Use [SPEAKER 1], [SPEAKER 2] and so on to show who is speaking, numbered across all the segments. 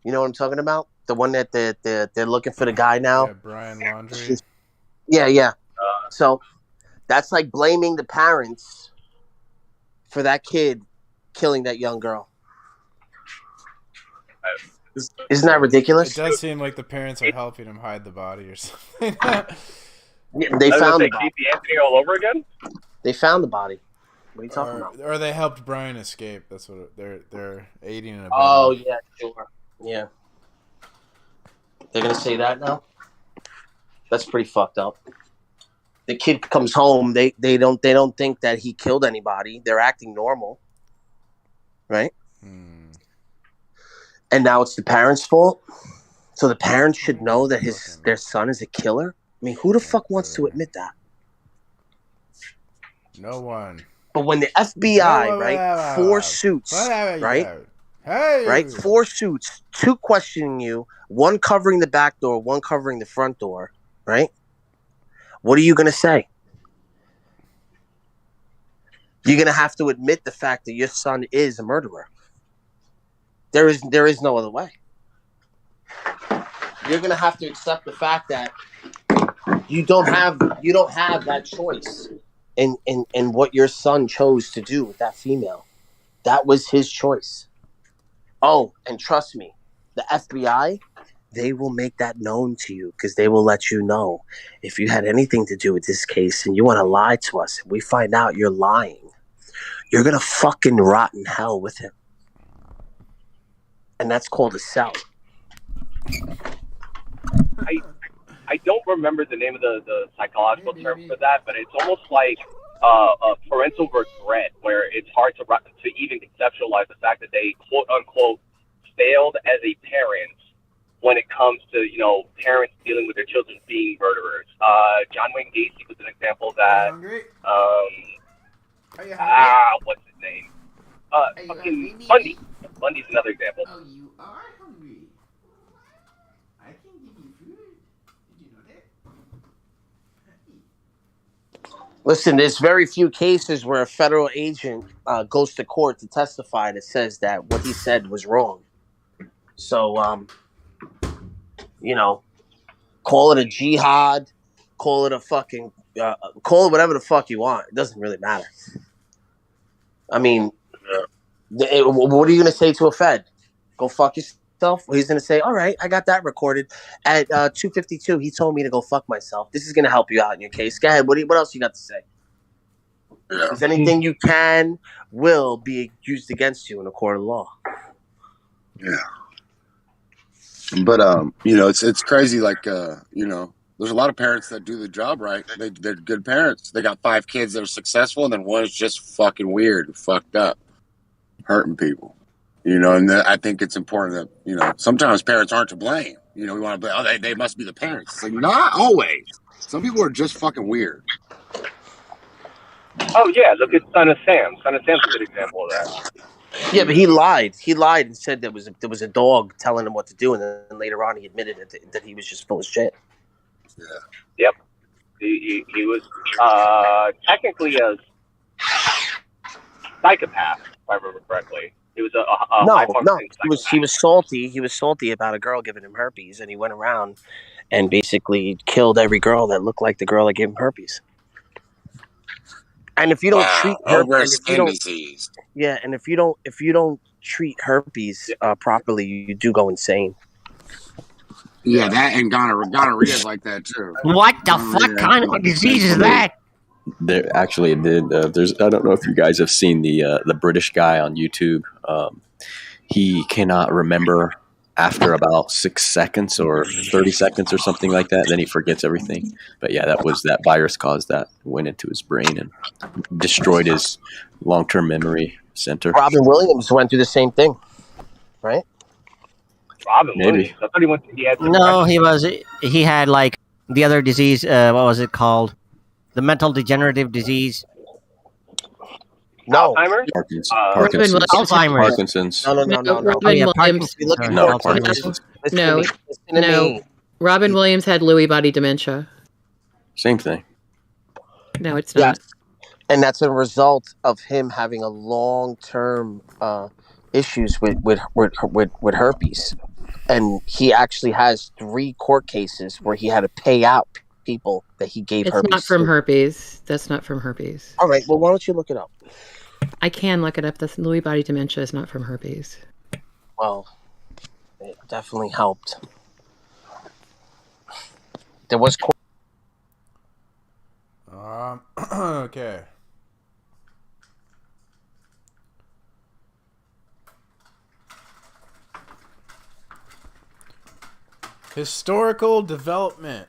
[SPEAKER 1] You know what I'm talking about? The one that they're looking for the guy now.
[SPEAKER 2] Yeah, Brian Laundrie.
[SPEAKER 1] Yeah. So that's like blaming the parents for that kid killing that young girl. Isn't that ridiculous?
[SPEAKER 2] It does seem like the parents are helping him hide the body or something.
[SPEAKER 1] They found the body.
[SPEAKER 3] Casey Anthony all over again.
[SPEAKER 1] They found the body. What are you talking about?
[SPEAKER 2] Or they helped Brian escape. That's what they're aiding and abetting.
[SPEAKER 1] Oh yeah, sure. Yeah. They're gonna say that now? That's pretty fucked up. The kid comes home, they don't think that he killed anybody. They're acting normal. Right? And now it's the parents' fault. So the parents should know that their son is a killer? I mean, who the fuck wants to admit that?
[SPEAKER 2] No one.
[SPEAKER 1] But when the FBI, right, 4 suits, right? Right? 4 suits, 2 questioning you, 1 covering the back door, 1 covering the front door, right? What are you going to say? You're going to have to admit the fact that your son is a murderer. There is no other way. You're going to have to accept the fact that you don't have that choice in what your son chose to do with that female. That was his choice. Oh, and trust me, the FBI, they will make that known to you because they will let you know if you had anything to do with this case and you want to lie to us and we find out you're lying, you're going to fucking rot in hell with him. And that's called a cell.
[SPEAKER 3] I don't remember the name of the psychological term for that, but it's almost like a parental regret, where it's hard to even conceptualize the fact that they quote unquote failed as a parent when it comes to parents dealing with their children being murderers. John Wayne Gacy was an example of that. What's his name? Fucking Bundy. Bundy's another example.
[SPEAKER 4] Oh, you are hungry. I can give you food. Did you know that?
[SPEAKER 1] Listen, there's very few cases where a federal agent goes to court to testify that says that what he said was wrong. So, call it a jihad, call it a fucking, call it whatever the fuck you want. It doesn't really matter. I mean, what are you going to say to a Fed? Go fuck yourself? Well, he's going to say, all right, I got that recorded. At 2:52, he told me to go fuck myself. This is going to help you out in your case. Go ahead. What else you got to say? Yeah. Because anything you will be used against you in a court of law.
[SPEAKER 5] Yeah. But, it's crazy. Like, there's a lot of parents that do the job right. They're good parents. They got 5 kids that are successful, and then one is just fucking weird, fucked up, hurting people. And I think it's important that, sometimes parents aren't to blame. We want to blame, they must be the parents. It's like, not always. Some people are just fucking weird.
[SPEAKER 3] Oh, yeah, look at Son of Sam. Son of Sam's a good example of that.
[SPEAKER 1] Yeah, but he lied. He lied and said there was a dog telling him what to do, and then later on he admitted that he was just full of shit.
[SPEAKER 5] Yeah.
[SPEAKER 3] Yep. He was technically a psychopath, if I remember correctly. He was
[SPEAKER 1] no. He was salty. He was salty about a girl giving him herpes, and he went around and basically killed every girl that looked like the girl that gave him herpes. And if you don't treat herpes, and if you don't treat herpes properly, you do go insane.
[SPEAKER 5] Yeah, that and gonorrhea is like that too.
[SPEAKER 6] What the fuck kind of disease is that?
[SPEAKER 7] There actually did. There's. I don't know if you guys have seen the British guy on YouTube. He cannot remember after about 6 seconds or 30 seconds or something like that. Then he forgets everything. But yeah, that virus caused that, went into his brain and destroyed his long-term memory center.
[SPEAKER 1] Robin Williams went through the same thing, right?
[SPEAKER 3] Robin Williams. I thought he had.
[SPEAKER 6] No, he had like the other disease. What was it called? The mental degenerative disease.
[SPEAKER 1] No.
[SPEAKER 3] Alzheimer's?
[SPEAKER 7] Parkinson's.
[SPEAKER 6] No.
[SPEAKER 8] Robin Williams.
[SPEAKER 7] No, Parkinson's.
[SPEAKER 8] No. Robin Williams had Lewy body dementia.
[SPEAKER 7] Same thing.
[SPEAKER 8] No, it's not.
[SPEAKER 1] Yes. And that's a result of him having a long-term issues with herpes. And he actually has 3 court cases where he had to pay out people that he gave
[SPEAKER 8] It's
[SPEAKER 1] herpes
[SPEAKER 8] not from
[SPEAKER 1] to.
[SPEAKER 8] herpes. That's not from herpes.
[SPEAKER 1] All right, well, why don't you look it up?
[SPEAKER 8] I can look it up. The Lewy body dementia is not from herpes.
[SPEAKER 1] Well, it definitely helped. There was
[SPEAKER 2] Okay. Historical development.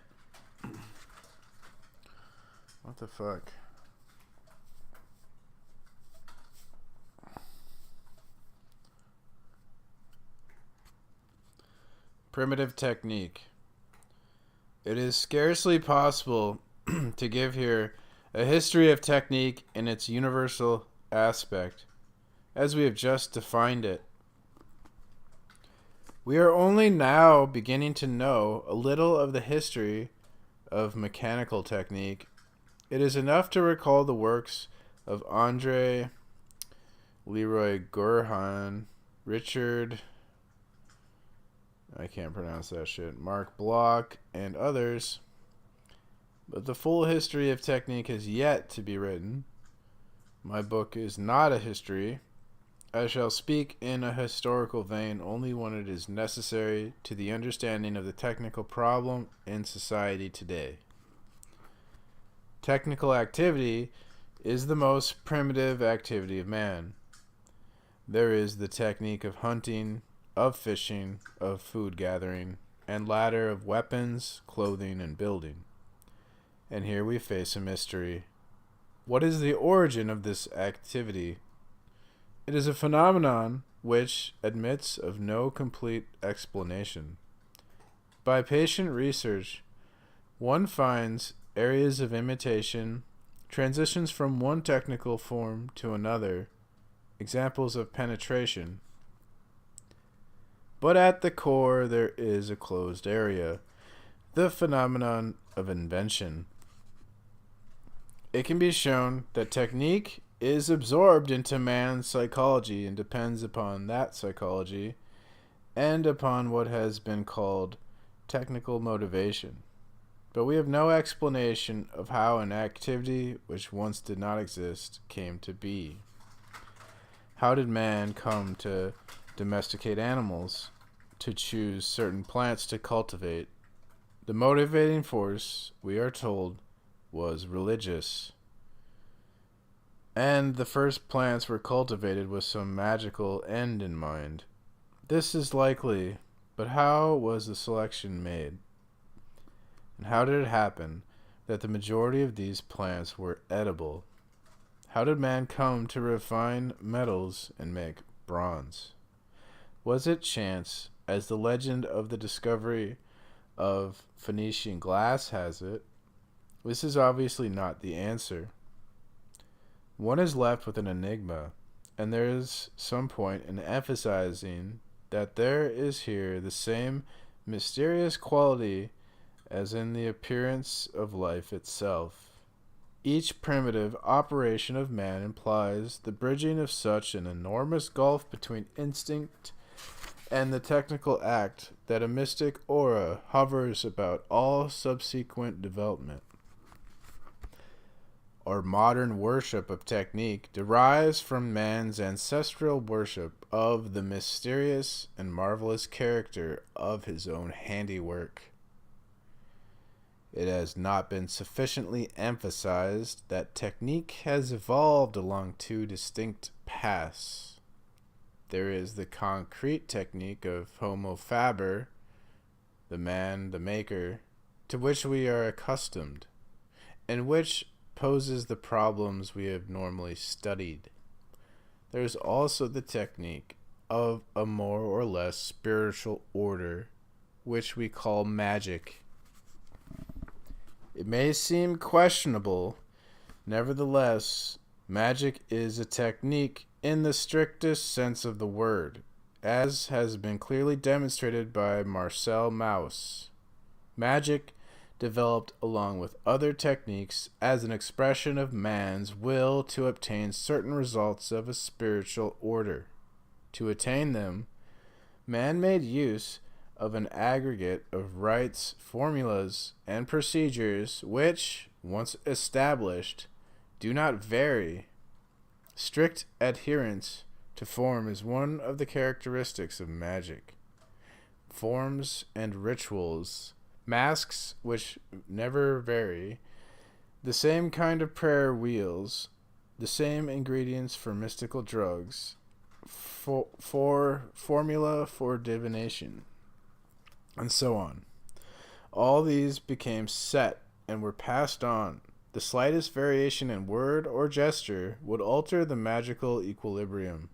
[SPEAKER 2] What the fuck? Primitive technique. It is scarcely possible to give here a history of technique in its universal aspect, as we have just defined it. We are only now beginning to know a little of the history of mechanical technique. It is enough to recall the works of Andre Leroy Gourhan, Richard, I can't pronounce that shit, Mark Bloch, and others. But the full history of technique has yet to be written. My book is not a history. I shall speak in a historical vein only when it is necessary to the understanding of the technical problem in society today. Technical activity is the most primitive activity of man. There is the technique of hunting, of fishing, of food gathering, and latter of weapons, clothing, and building. And here we face a mystery. What is the origin of this activity? It is a phenomenon which admits of no complete explanation. By patient research, one finds areas of imitation, transitions from one technical form to another, examples of penetration. But at the core there is a closed area, the phenomenon of invention. It can be shown that technique is absorbed into man's psychology and depends upon that psychology and upon what has been called technical motivation. But we have no explanation of how an activity which once did not exist came to be. How did man come to domesticate animals, to choose certain plants to cultivate? The motivating force, we are told, was religious. And the first plants were cultivated with some magical end in mind. This is likely, but how was the selection made? And how did it happen that the majority of these plants were edible? How did man come to refine metals and make bronze? Was it chance, as the legend of the discovery of Phoenician glass has it? This is obviously not the answer. One is left with an enigma, and there is some point in emphasizing that there is here the same mysterious quality as in the appearance of life itself. Each primitive operation of man implies the bridging of such an enormous gulf between instinct and the technical act that a mystic aura hovers about all subsequent development. Our modern worship of technique derives from man's ancestral worship of the mysterious and marvelous character of his own handiwork. It has not been sufficiently emphasized that technique has evolved along 2 distinct paths. There is the concrete technique of Homo faber, the man, the maker, to which we are accustomed, and which poses the problems we have normally studied. There is also the technique of a more or less spiritual order, which we call magic. It may seem questionable, nevertheless, magic is a technique in the strictest sense of the word, as has been clearly demonstrated by Marcel Mauss. Magic developed along with other techniques as an expression of man's will to obtain certain results of a spiritual order. To attain them, man made use of an aggregate of rites, formulas, and procedures which, once established, do not vary. Strict adherence to form is one of the characteristics of magic. Forms and rituals, masks which never vary, the same kind of prayer wheels, the same ingredients for mystical drugs, for formula for divination, and so on. All these became set and were passed on. The slightest variation in word or gesture would alter the magical equilibrium.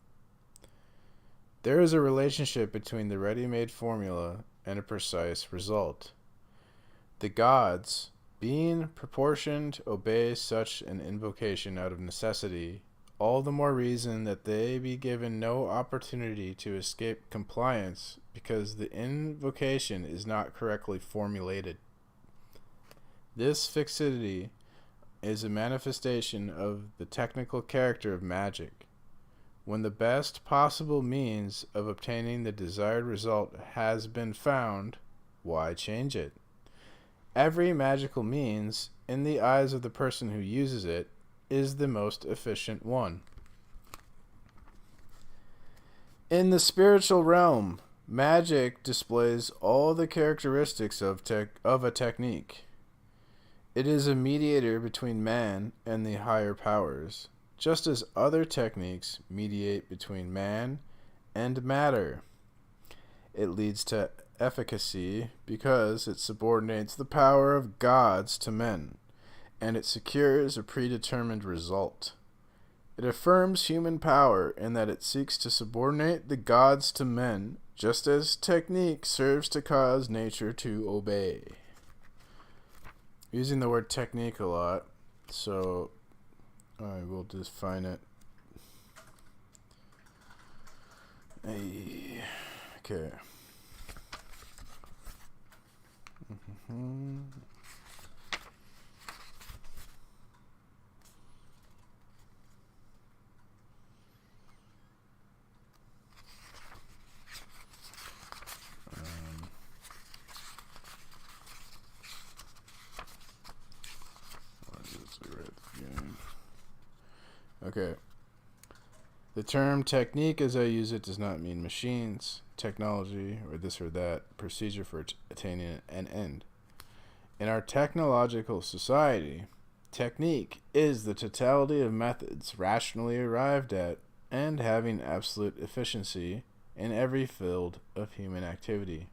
[SPEAKER 2] There is a relationship between the ready-made formula and a precise result. The gods, being proportioned, obey such an invocation out of necessity, all the more reason that they be given no opportunity to escape compliance because the invocation is not correctly formulated. This fixity is a manifestation of the technical character of magic. When the best possible means of obtaining the desired result has been found, why change it? Every magical means, in the eyes of the person who uses it, is the most efficient one. In the spiritual realm, magic displays all the characteristics of a technique. It is a mediator between man and the higher powers, just as other techniques mediate between man and matter. It leads to efficacy because it subordinates the power of gods to men, and it secures a predetermined result. It affirms human power in that it seeks to subordinate the gods to men, just as technique serves to cause nature to obey. Using the word technique a lot, so I will define it. Okay. Okay. The term technique as I use it does not mean machines, technology, or this or that procedure for attaining an end. In our technological society, technique is the totality of methods rationally arrived at and having absolute efficiency in every field of human activity.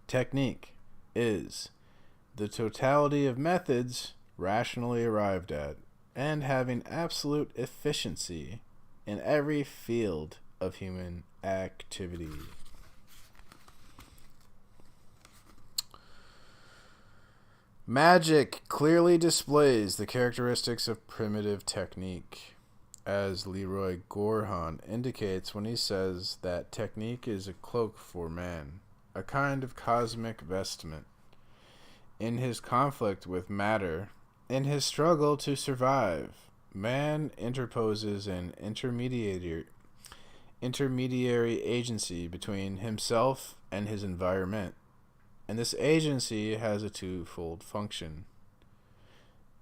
[SPEAKER 2] Technique is the totality of methods rationally arrived at and having absolute efficiency in every field of human activity. Magic clearly displays the characteristics of primitive technique, as Leroy Gorham indicates when he says that technique is a cloak for man, a kind of cosmic vestment. In his conflict with matter, in his struggle to survive, man interposes an intermediary agency between himself and his environment, and this agency has a twofold function.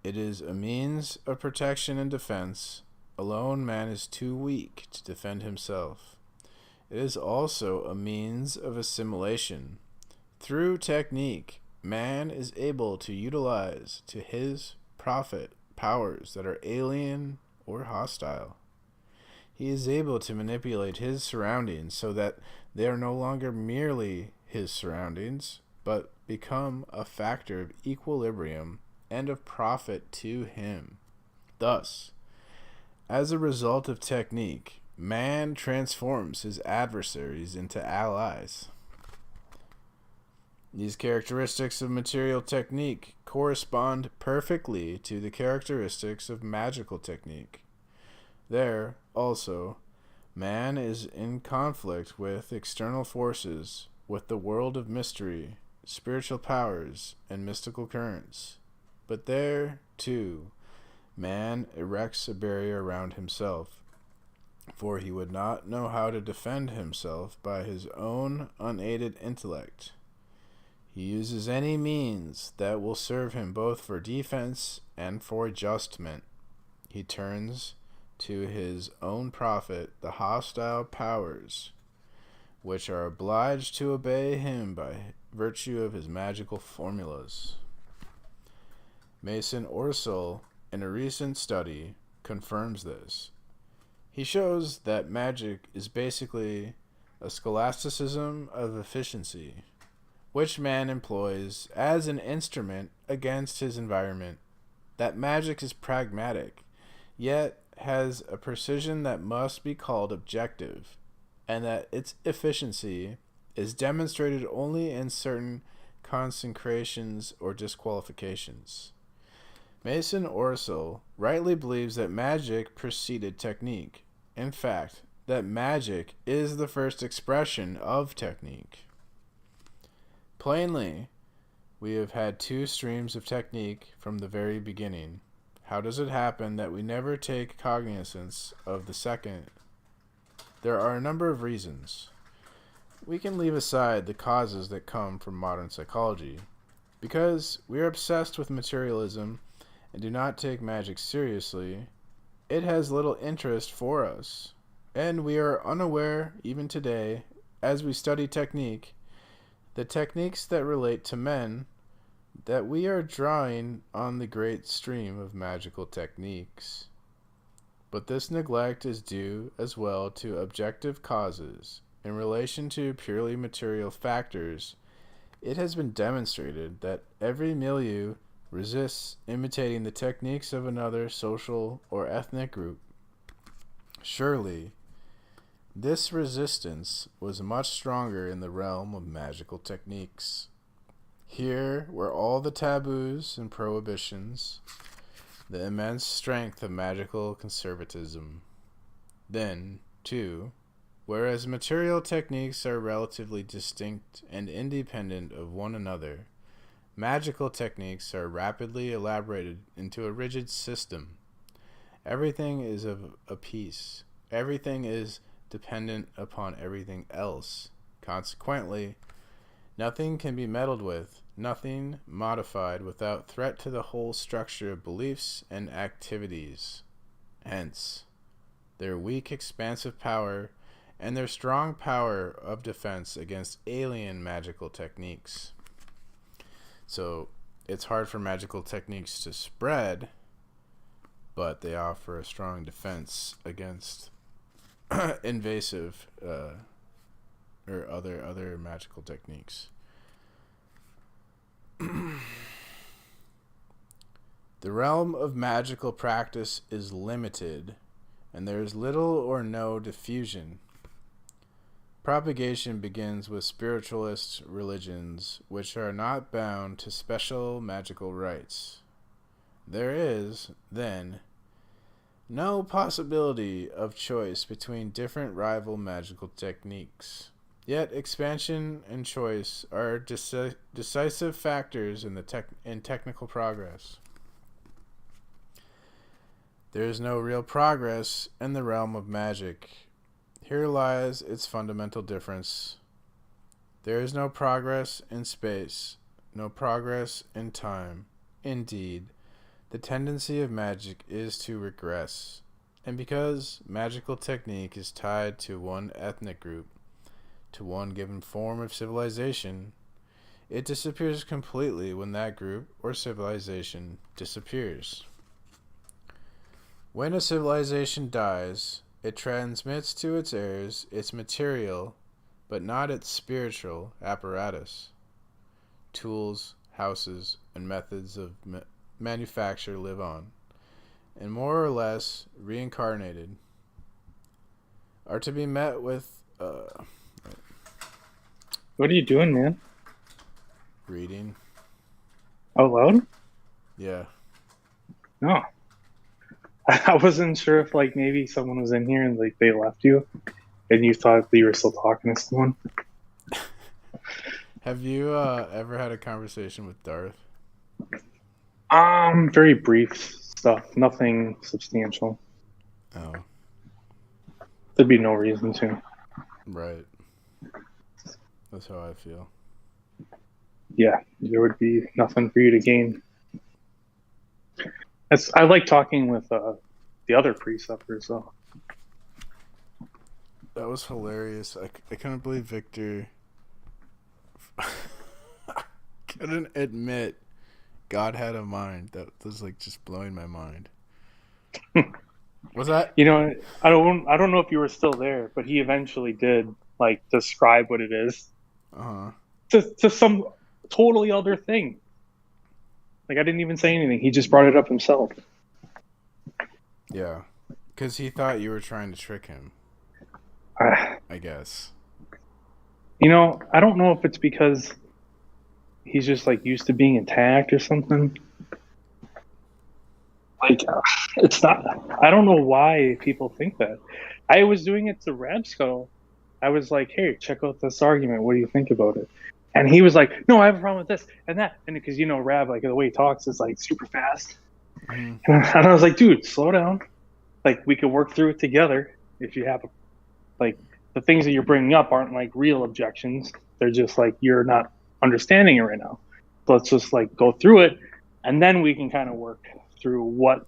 [SPEAKER 2] It is a means of protection and defense. Alone, man is too weak to defend himself. It is also a means of assimilation. Through technique, man is able to utilize to his profit powers that are alien or hostile. He is able to manipulate his surroundings so that they are no longer merely his surroundings, but become a factor of equilibrium and of profit to him. Thus, as a result of technique, man transforms his adversaries into allies. These characteristics of material technique correspond perfectly to the characteristics of magical technique. There, also, man is in conflict with external forces, with the world of mystery, spiritual powers, and mystical currents. But there, too, man erects a barrier around himself. for he would not know how to defend himself by his own unaided intellect. He uses any means that will serve him both for defense and for adjustment. He turns to his own profit the hostile powers, which are obliged to obey him by virtue of his magical formulas. Mason Orsel, in a recent study, confirms this. He shows that magic is basically a scholasticism of efficiency, which man employs as an instrument against his environment. That magic is pragmatic, yet has a precision that must be called objective, and that its efficiency is demonstrated only in certain consecrations or disqualifications. Mason Orsel rightly believes that magic preceded technique. In fact, that magic is the first expression of technique. Plainly, we have had two streams of technique from the very beginning. How does it happen that we never take cognizance of the second? There are a number of reasons. We can leave aside the causes that come from modern psychology, because we are obsessed with materialism and do not take magic seriously. It has little interest for us, and we are unaware, even today, as we study technique, the techniques that relate to men, that we are drawing on the great stream of magical techniques. But this neglect is due as well to objective causes. In relation to purely material factors, it has been demonstrated that every milieu resists imitating the techniques of another social or ethnic group. Surely, this resistance was much stronger in the realm of magical techniques. Here were all the taboos and prohibitions, the immense strength of magical conservatism. Then, too, whereas material techniques are relatively distinct and independent of one another, magical techniques are rapidly elaborated into a rigid system. Everything is of a piece. Everything is dependent upon everything else. Consequently, nothing can be meddled with, nothing modified without threat to the whole structure of beliefs and activities. Hence, their weak expansive power and their strong power of defense against alien magical techniques. So, it's hard for magical techniques to spread, but they offer a strong defense against invasive or other magical techniques. The realm of magical practice is limited, and there is little or no diffusion. Propagation begins with spiritualist religions, which are not bound to special magical rites. There is, then, no possibility of choice between different rival magical techniques. Yet expansion and choice are decisive factors in technical progress. There is no real progress in the realm of magic. Here lies its fundamental difference. There is no progress in space, no progress in time. Indeed, the tendency of magic is to regress. And because magical technique is tied to one ethnic group, to one given form of civilization, it disappears completely when that group or civilization disappears. When a civilization dies, it transmits to its heirs its material, but not its spiritual apparatus. Tools, houses, and methods of manufacture live on, and more or less reincarnated, are to be met with
[SPEAKER 9] What are you doing, man?
[SPEAKER 2] reading.
[SPEAKER 9] Out loud?
[SPEAKER 2] Yeah.
[SPEAKER 9] No. I wasn't sure if like maybe someone was in here and like they left you and you thought that you were still talking to someone.
[SPEAKER 2] Have you ever had a conversation with Darth?
[SPEAKER 9] Very brief stuff, nothing substantial.
[SPEAKER 2] Oh.
[SPEAKER 9] There'd be no reason to.
[SPEAKER 2] Right. That's how I feel.
[SPEAKER 9] Yeah, there would be nothing for you to gain. I like talking with the other preceptors, though.
[SPEAKER 2] That was hilarious. I couldn't believe Victor couldn't admit God had a mind. That was like just blowing my mind. Was that?
[SPEAKER 9] You know, I don't know if you were still there, but he eventually did like describe what it is to some totally other thing. Like I didn't even say anything. He just brought it up himself.
[SPEAKER 2] Yeah, because he thought you were trying to trick him. I guess.
[SPEAKER 9] You know, I don't know if it's because he's just like used to being attacked or something. Like, it's not. I don't know why people think that. I was doing it to Rabskull. I was like, "Hey, check out this argument. What do you think about it?" And he was like, "No, I have a problem with this and that." And because Rab, like the way he talks is like super fast. And I was like, "Dude, slow down. Like we could work through it together. If you have like the things that you're bringing up aren't like real objections. They're just like you're not understanding it right now. So let's just like go through it, and then we can kind of work through what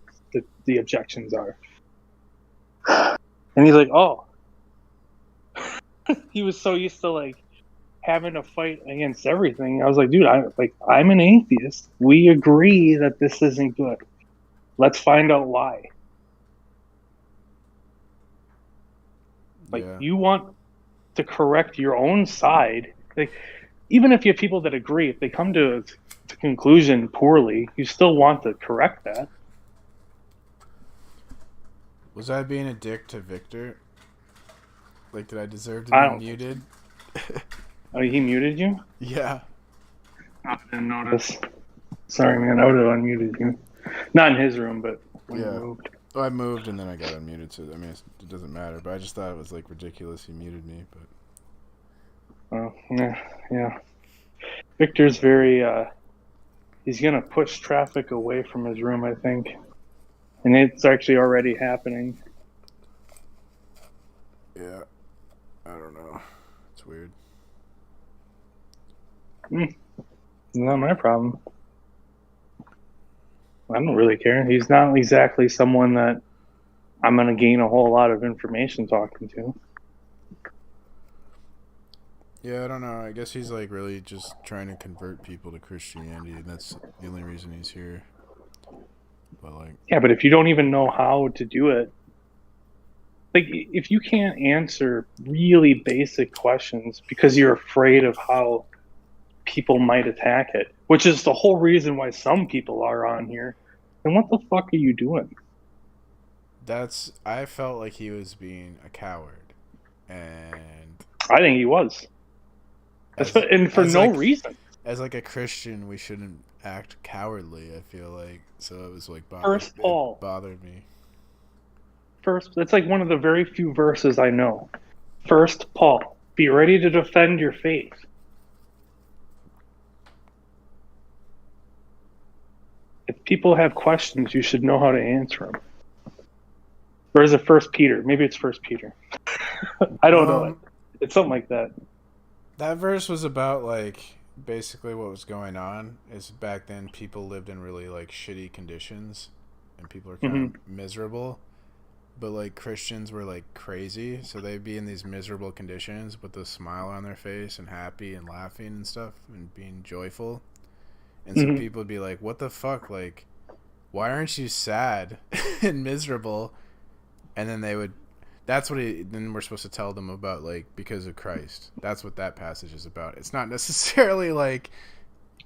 [SPEAKER 9] the objections are." And he's like, "Oh." He was so used to like having to fight against everything. I was like, "Dude, I'm an atheist. We agree that this isn't good. Let's find out why." Like you want to correct your own side. Like even if you have people that agree, if they come to the conclusion poorly, you still want to correct that.
[SPEAKER 2] Was I being a dick to Victor? Like, did I deserve to be muted?
[SPEAKER 9] Oh, he muted you?
[SPEAKER 2] Yeah.
[SPEAKER 9] I didn't notice. Sorry, man. I would have unmuted you. Not in his room, but when you moved.
[SPEAKER 2] Oh, I moved and then I got unmuted, so I mean, it doesn't matter. But I just thought it was like ridiculous he muted me. But
[SPEAKER 9] oh, yeah. Victor's very. He's gonna push traffic away from his room, I think, and it's actually already happening.
[SPEAKER 2] Yeah, I don't know. It's weird.
[SPEAKER 9] Not my problem. I don't really care. He's not exactly someone that I'm going to gain a whole lot of information talking to.
[SPEAKER 2] Yeah, I don't know. I guess he's like really just trying to convert people to Christianity, and that's the only reason he's here. But like,
[SPEAKER 9] yeah, but if you don't even know how to do it, like if you can't answer really basic questions because you're afraid of how people might attack it, which is the whole reason why some people are on here, then what the fuck are you doing?
[SPEAKER 2] I felt like he was being a coward, and
[SPEAKER 9] I think he was, and for no reason.
[SPEAKER 2] As like a Christian, we shouldn't act cowardly. I feel like so it was like
[SPEAKER 9] it
[SPEAKER 2] bothered me.
[SPEAKER 9] First, it's like one of the very few verses I know. 1 Paul, be ready to defend your faith. If people have questions, you should know how to answer them. Or is it 1 Peter? Maybe it's 1 Peter. I don't know. It's something like that.
[SPEAKER 2] That verse was about like basically what was going on is back then people lived in really like shitty conditions and people are kind of miserable. But like Christians were like crazy, so they'd be in these miserable conditions with a smile on their face and happy and laughing and stuff and being joyful. And so people would be like, "What the fuck? Like, why aren't you sad and miserable?" And then they would. Then we're supposed to tell them about like because of Christ. That's what that passage is about. It's not necessarily like,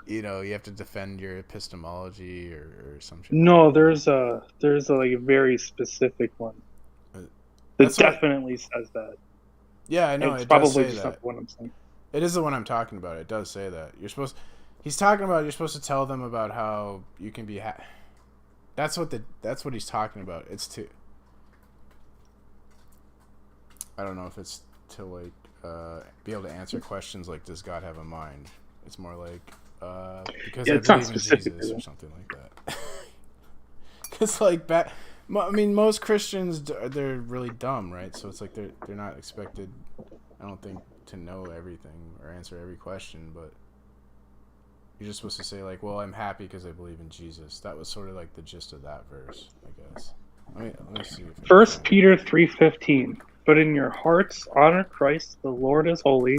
[SPEAKER 2] you have to defend your epistemology or something.
[SPEAKER 9] No, there's a like a very specific one that definitely says that.
[SPEAKER 2] Yeah, I know.
[SPEAKER 9] It's
[SPEAKER 2] it
[SPEAKER 9] probably
[SPEAKER 2] does say
[SPEAKER 9] just
[SPEAKER 2] that.
[SPEAKER 9] not the one I'm saying.
[SPEAKER 2] It is the one I'm talking about. It does say that He's talking about you're supposed to tell them about how you can be. That's what he's talking about. It's to. I don't know if it's to like be able to answer questions like, does God have a mind? It's more like because I believe in Jesus or something like that. Because like I mean, most Christians, they're really dumb, right? So it's like they're not expected, I don't think, to know everything or answer every question, but you're just supposed to say, like, well, I'm happy because I believe in Jesus. That was sort of like the gist of that verse, I guess. Let me see. If
[SPEAKER 9] 1 Peter 3:15. But in your hearts honor Christ the Lord as holy,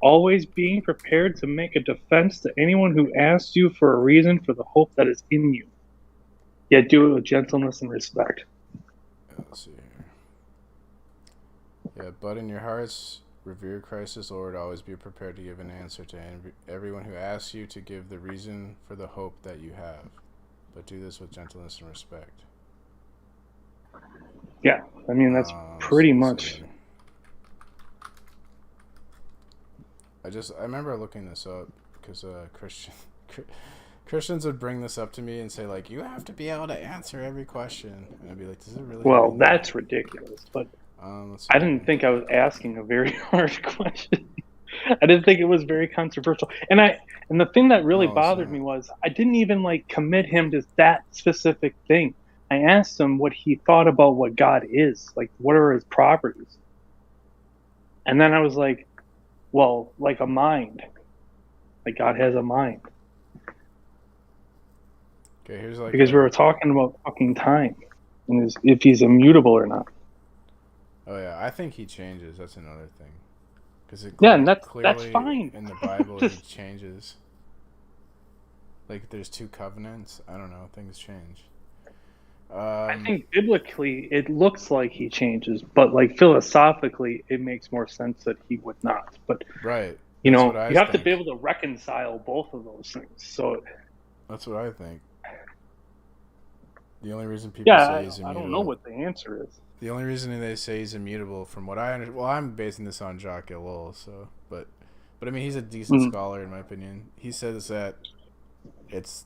[SPEAKER 9] always being prepared to make a defense to anyone who asks you for a reason for the hope that is in you. Yet do it with gentleness and respect.
[SPEAKER 2] Let's see here. Yeah, but in your hearts revere Christ as Lord, always be prepared to give an answer to everyone who asks you to give the reason for the hope that you have. But do this with gentleness and respect.
[SPEAKER 9] Yeah, I mean, that's pretty much.
[SPEAKER 2] I remember looking this up because Christians would bring this up to me and say, like, you have to be able to answer every question. And I'd be like, does it really?
[SPEAKER 9] Well, that's ridiculous. But I didn't think I was asking a very hard question. I didn't think it was very controversial. And the thing that really bothered me was I didn't even like commit him to that specific thing. I asked him what he thought about what God is, like what are his properties. And then I was like, well, like a mind. Like God has a mind.
[SPEAKER 2] Okay, here's like
[SPEAKER 9] because we were talking about fucking time and if he's immutable or not.
[SPEAKER 2] Oh yeah, I think he changes. That's another thing. Because
[SPEAKER 9] and that's fine.
[SPEAKER 2] In the Bible, he changes. Like there's 2 covenants. I don't know. Things change.
[SPEAKER 9] I think biblically it looks like he changes, but like philosophically it makes more sense that he would not. But
[SPEAKER 2] right,
[SPEAKER 9] you have to be able to reconcile both of those things. So
[SPEAKER 2] that's what I think. The only reason people say he's immutable.
[SPEAKER 9] I don't know what the answer is.
[SPEAKER 2] The only reason they say he's immutable, from what I understand, well, I'm basing this on Jacques Ellul, so but I mean he's a decent scholar in my opinion. He says that it's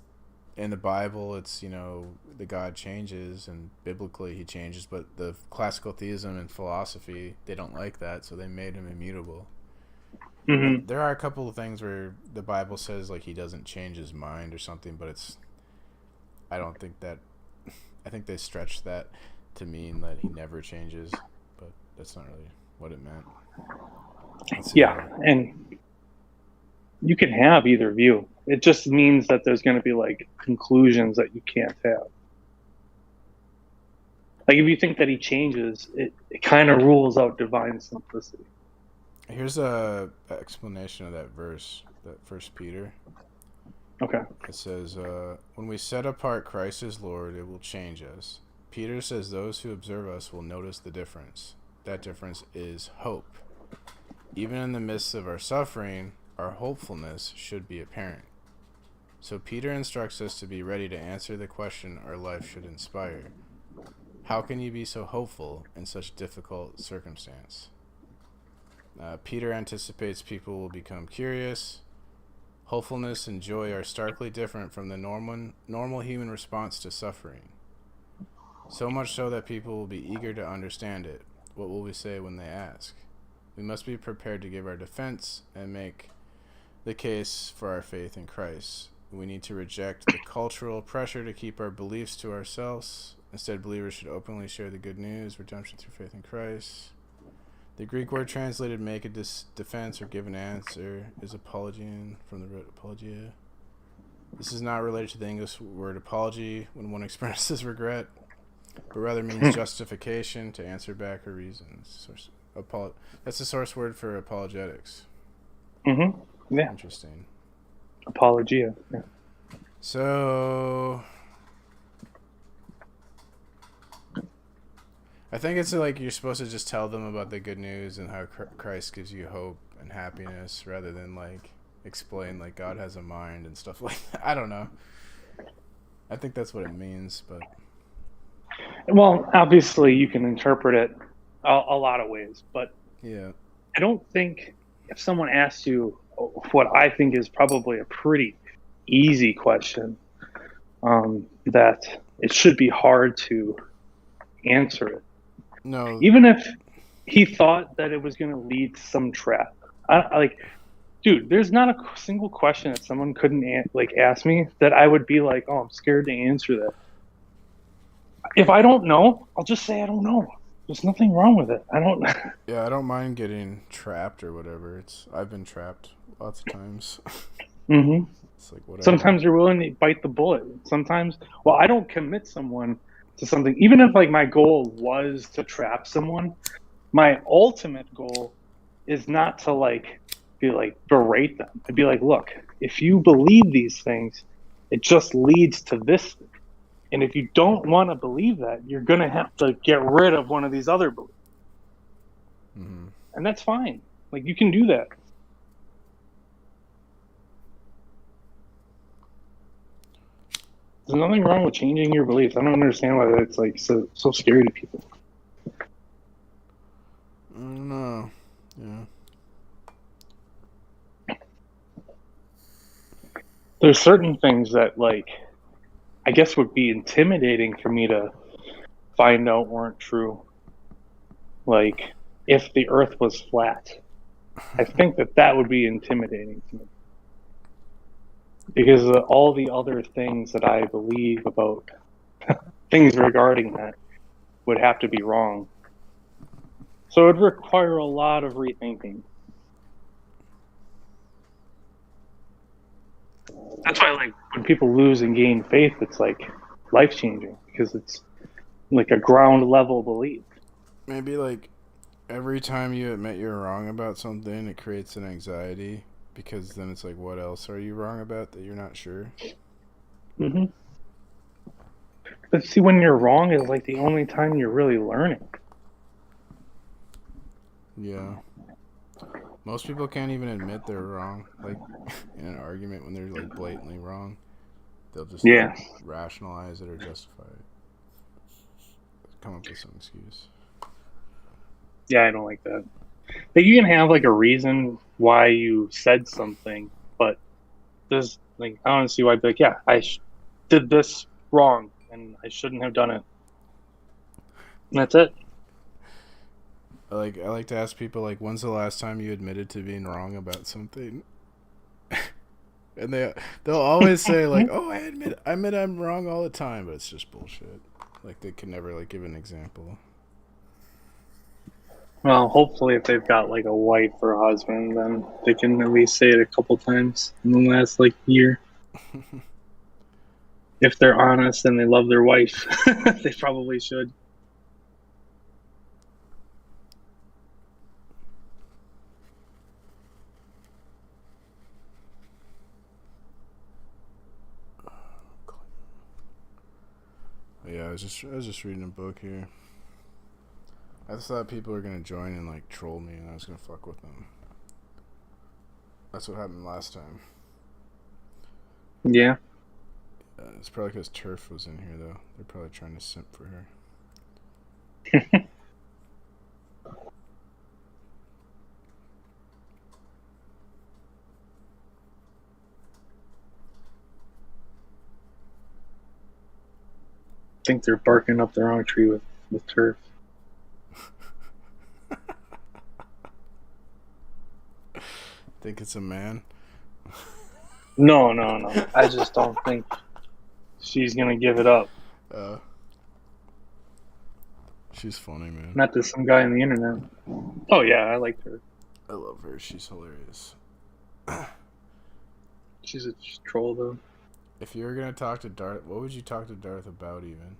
[SPEAKER 2] in the Bible, it's the God changes, and biblically he changes, but the classical theism and philosophy, they don't like that, so they made him immutable. Mm-hmm. There are a couple of things where the Bible says like he doesn't change his mind or something, but I don't think that. I think they stretched that to mean that he never changes, but that's not really what it meant.
[SPEAKER 9] Yeah, and you can have either view. It just means that there's going to be like conclusions that you can't have. Like if you think that he changes, it kind of rules out divine simplicity.
[SPEAKER 2] Here's a explanation of that verse, that 1 Peter.
[SPEAKER 9] Okay.
[SPEAKER 2] It says, when we set apart Christ as Lord, it will change us. Peter says those who observe us will notice the difference. That difference is hope. Even in the midst of our suffering, our hopefulness should be apparent. So Peter instructs us to be ready to answer the question our life should inspire. How can you be so hopeful in such difficult circumstance? Peter anticipates people will become curious. Hopefulness and joy are starkly different from the normal human response to suffering. So much so that people will be eager to understand it. What will we say when they ask? We must be prepared to give our defense and make the case for our faith in Christ. We need to reject the cultural pressure to keep our beliefs to ourselves. Instead, believers should openly share the good news, redemption through faith in Christ. The Greek word translated make a defense or give an answer is apologian, from the root apologia. This is not related to the English word apology when one expresses regret, but rather means justification, to answer back or reasons. That's the source word for apologetics.
[SPEAKER 9] Mm-hmm. Yeah.
[SPEAKER 2] Interesting.
[SPEAKER 9] Apologia. Yeah.
[SPEAKER 2] So I think it's like you're supposed to just tell them about the good news and how Christ gives you hope and happiness, rather than like explain like God has a mind and stuff like that. I don't know. I think that's what it means, but
[SPEAKER 9] well, obviously you can interpret it a lot of ways, but
[SPEAKER 2] yeah,
[SPEAKER 9] I don't think if someone asks you what I think is probably a pretty easy question, that it should be hard to answer it.
[SPEAKER 2] No.
[SPEAKER 9] Even if he thought that it was going to lead to some trap. Dude, there's not a single question that someone couldn't ask me that I would be like, oh, I'm scared to answer that. If I don't know, I'll just say I don't know. There's nothing wrong with it. I don't.
[SPEAKER 2] Yeah, I don't mind getting trapped or whatever. I've been trapped lots of times.
[SPEAKER 9] Mm-hmm.
[SPEAKER 2] It's like whatever.
[SPEAKER 9] Sometimes you're willing to bite the bullet. Sometimes, well, I don't commit someone to something, even if like my goal was to trap someone. My ultimate goal is not to like be like berate them. I'd be like, look, if you believe these things, it just leads to this thing. And if you don't want to believe that, you're gonna have to get rid of one of these other beliefs.
[SPEAKER 2] Mm-hmm.
[SPEAKER 9] And that's fine. Like you can do that. There's nothing wrong with changing your beliefs. I don't understand why that's like so scary to people.
[SPEAKER 2] I don't know. Yeah.
[SPEAKER 9] There's certain things that like I guess would be intimidating for me to find out weren't true. Like if the earth was flat. I think that would be intimidating to me. Because all the other things that I believe about things regarding that would have to be wrong. So it would require a lot of rethinking. That's why, like, when people lose and gain faith, it's like life-changing because it's like a ground level belief.
[SPEAKER 2] Maybe like every time you admit you're wrong about something, it creates an anxiety. Because then it's like, what else are you wrong about that you're not sure?
[SPEAKER 9] Mm-hmm. But see, when you're wrong is like the only time you're really learning.
[SPEAKER 2] Yeah. Most people can't even admit they're wrong. Like, in an argument when they're, like, blatantly wrong. They'll just like, rationalize it or justify it. Come up with some excuse.
[SPEAKER 9] Yeah, I don't like that. Like, you can have, like, a reason why you said something, but there's, like, I don't see why I'd be like, yeah, I did this wrong, and I shouldn't have done it. And that's it.
[SPEAKER 2] I like to ask people, like, when's the last time you admitted to being wrong about something? And they'll always say, like, oh, I admit I'm wrong all the time, but it's just bullshit. Like, they can never, like, give an example.
[SPEAKER 9] Well, hopefully if they've got, like, a wife or a husband, then they can at least say it a couple times in the last, like, year. If they're honest and they love their wife, they probably should.
[SPEAKER 2] Yeah, I was just reading a book here. I just thought people were gonna join and like troll me, and I was gonna fuck with them. That's what happened last time.
[SPEAKER 9] Yeah.
[SPEAKER 2] It's probably because Turf was in here, though. They're probably trying to simp for her.
[SPEAKER 9] I think they're barking up the wrong tree with Turf.
[SPEAKER 2] Think it's a man?
[SPEAKER 9] No. I just don't think she's gonna give it up.
[SPEAKER 2] She's funny, man.
[SPEAKER 9] Not to some guy on the internet. Oh yeah, I like her.
[SPEAKER 2] I love her. She's hilarious.
[SPEAKER 9] She's a troll, though.
[SPEAKER 2] If you were gonna talk to Darth, what would you talk to Darth about, even?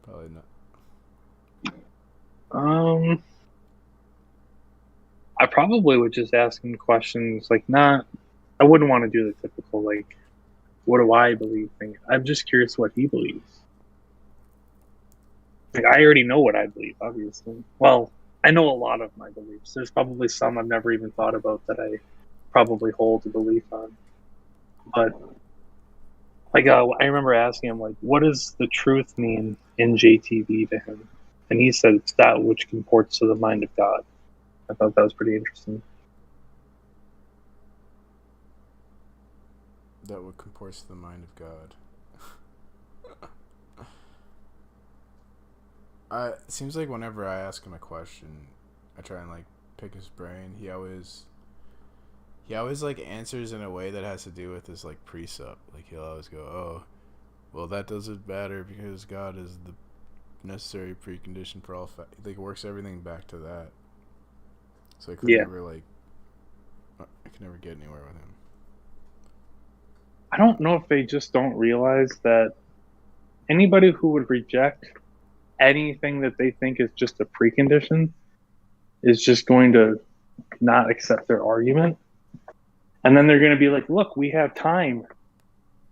[SPEAKER 2] Probably not.
[SPEAKER 9] I probably would just ask him questions like I wouldn't want to do the typical like, what do I believe thing. I'm just curious what he believes. Like I already know what I believe, obviously. Well, I know a lot of my beliefs. There's probably some I've never even thought about that I probably hold a belief on. But like I remember asking him like, what does the truth mean in JTV to him? And he said it's that which comports to the mind of God. I thought that was pretty interesting.
[SPEAKER 2] That what comports to the mind of God. It seems like whenever I ask him a question, I try and like pick his brain. He always like answers in a way that has to do with his like precept. Like he'll always go, "Oh, Well, that doesn't matter because God is the necessary precondition for all like works everything back to that. So I could never I could never get anywhere with him.
[SPEAKER 9] I don't know if they just don't realize that anybody who would reject anything that they think is just a precondition is just going to not accept their argument. And then they're going to be like, look, we have time.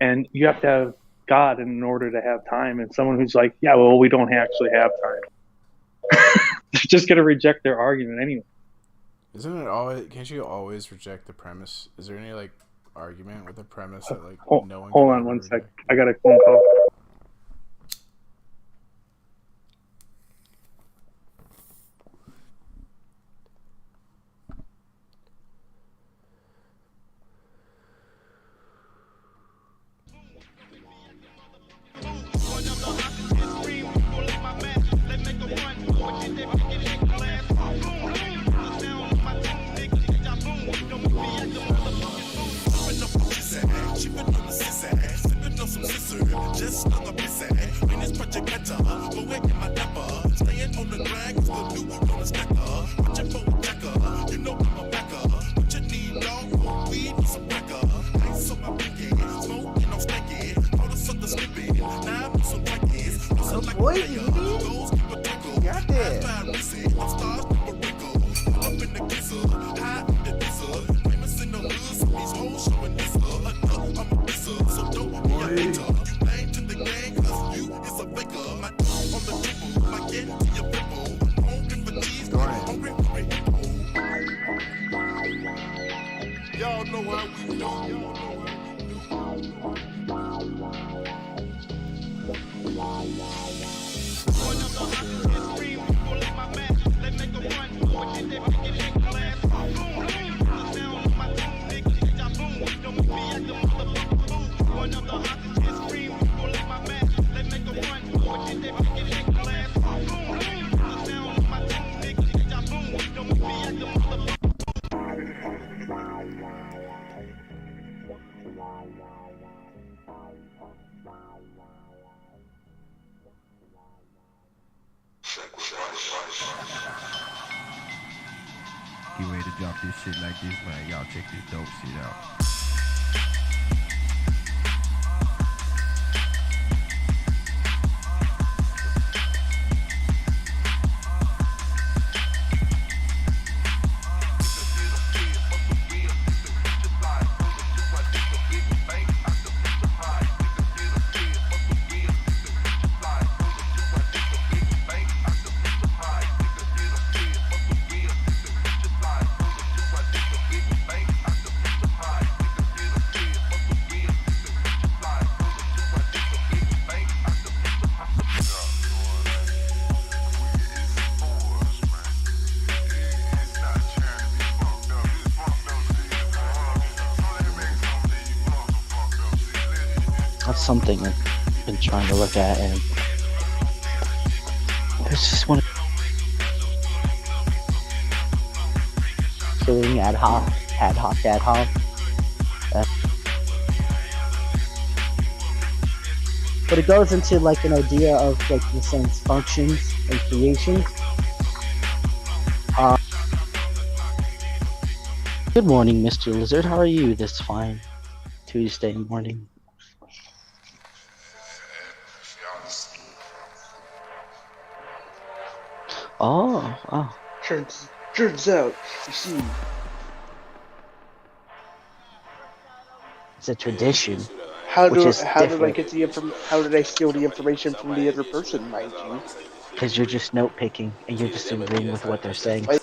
[SPEAKER 9] And you have to have God in order to have time. And someone who's like, yeah, well, we don't actually have time. They're just going to reject their argument anyway.
[SPEAKER 2] Isn't it always? Can't you always reject the premise? Is there any like argument with the premise that like no one?
[SPEAKER 9] Hold on one sec. I got a phone call.
[SPEAKER 10] Get ready to drop this shit like this, man. Y'all check this dope shit out.
[SPEAKER 11] That's something I've been trying to look at, and there's just one killing ad hoc. But it goes into like an idea of like in a sense functions and creations. Good morning, Mr. Lizard. How are you this fine Tuesday morning? Oh.
[SPEAKER 12] Turns out, you see,
[SPEAKER 11] it's a tradition.
[SPEAKER 12] How did I get how did I steal the information from the other person, mind you?
[SPEAKER 11] Because you're just note picking and you're just agreeing with what they're saying.
[SPEAKER 13] I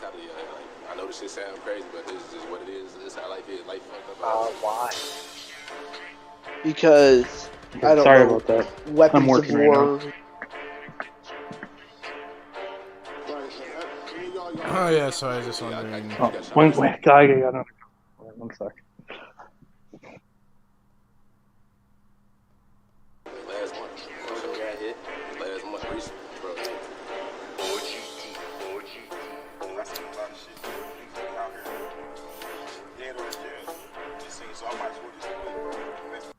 [SPEAKER 13] know this shit sounds crazy, but this is just what it is. This is how life is. Life fucked up.
[SPEAKER 12] Why? Because I don't
[SPEAKER 9] Sorry
[SPEAKER 12] know.
[SPEAKER 9] about that.
[SPEAKER 12] Weapons
[SPEAKER 9] I'm working
[SPEAKER 12] of
[SPEAKER 9] right
[SPEAKER 12] war.
[SPEAKER 9] now.
[SPEAKER 2] Oh yeah, so I was just wondering.
[SPEAKER 9] One sec. I got another. One sec.
[SPEAKER 13] Last month, got hit. Last month, recently, bro. OGT. I seen a lot of shit out here. Dead or jail. Just seen, so I might as well just wait, bro. To myself.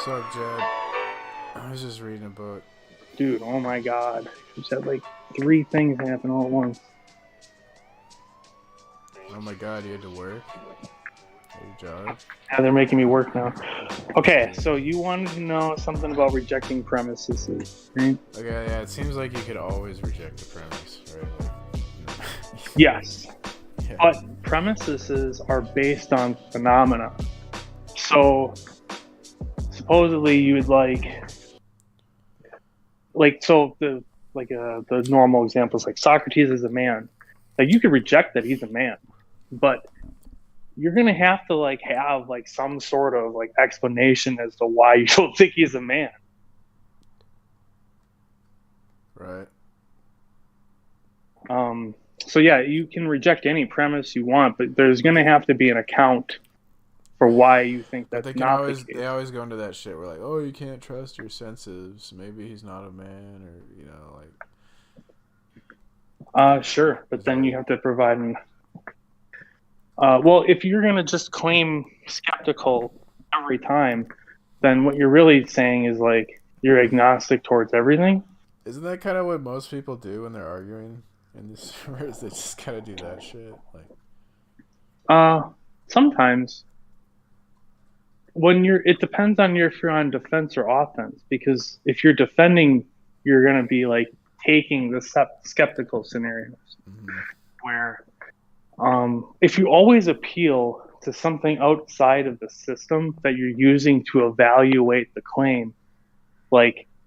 [SPEAKER 2] What's up, Jed? I was just reading about.
[SPEAKER 9] Dude, oh my god. Just had like 3 things happen all at once.
[SPEAKER 2] Oh my god, you had to work? Your job?
[SPEAKER 9] Yeah, they're making me work now. Okay, so you wanted to know something about rejecting premises, right?
[SPEAKER 2] Okay, yeah, it seems like you could always reject the premise, right?
[SPEAKER 9] Yes.
[SPEAKER 2] Yeah.
[SPEAKER 9] But premises are based on phenomena. So supposedly you would the normal examples like Socrates is a man. Like you could reject that he's a man, but you're gonna have to have some sort of explanation as to why you don't think he's a man.
[SPEAKER 2] Right.
[SPEAKER 9] So yeah, you can reject any premise you want, but there's gonna have to be an account for why you think that's not the case.
[SPEAKER 2] They always go into that shit where like, oh, you can't trust your senses. Maybe he's not a man, or
[SPEAKER 9] Sure, but then you have to provide an. Well, if you're gonna just claim skeptical every time, then what you're really saying is you're agnostic towards everything.
[SPEAKER 2] Isn't that kind of what most people do when they're arguing in this universe? They just kind of do that shit.
[SPEAKER 9] Sometimes. It depends on if you're on defense or offense, because if you're defending, you're going to be taking the skeptical scenarios, where if you always appeal to something outside of the system that you're using to evaluate the claim,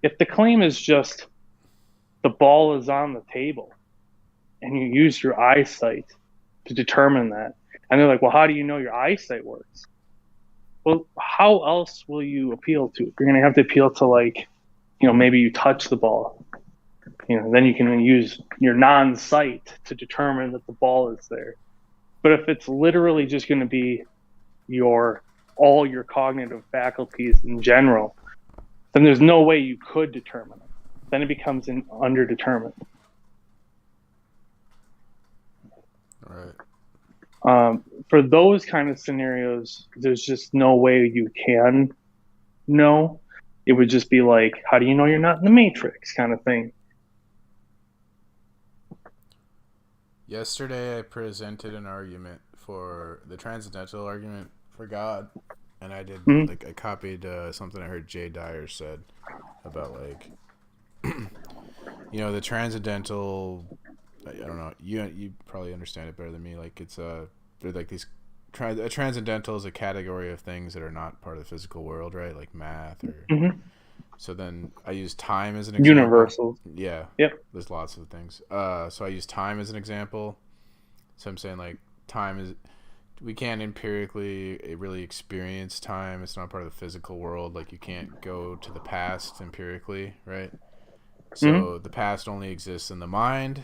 [SPEAKER 9] if the claim is just the ball is on the table and you use your eyesight to determine that, and they're like, well, how do you know your eyesight works? Well, how else will you appeal to it? You're going to have to appeal to, like, maybe you touch the ball. Then you can use your non-sight to determine that the ball is there. But if it's literally just going to be all your cognitive faculties in general, then there's no way you could determine it. Then it becomes an underdetermined.
[SPEAKER 2] Right.
[SPEAKER 9] For those kind of scenarios, there's just no way you can know. It would just be like, how do you know you're not in the Matrix kind of thing.
[SPEAKER 2] Yesterday, I presented an argument for the transcendental argument for God, and I did I copied something I heard Jay Dyer said about like, the transcendental. I don't know. You probably understand it better than me. Like it's they're like these. A transcendental is a category of things that are not part of the physical world, right? Like math or. So then I use time as an example.
[SPEAKER 9] Universal.
[SPEAKER 2] Yeah.
[SPEAKER 9] Yep.
[SPEAKER 2] There's lots of things. So I use time as an example. So I'm saying like time is, we can't empirically really experience time. It's not part of the physical world. Like you can't go to the past empirically, right? So the past only exists in the mind.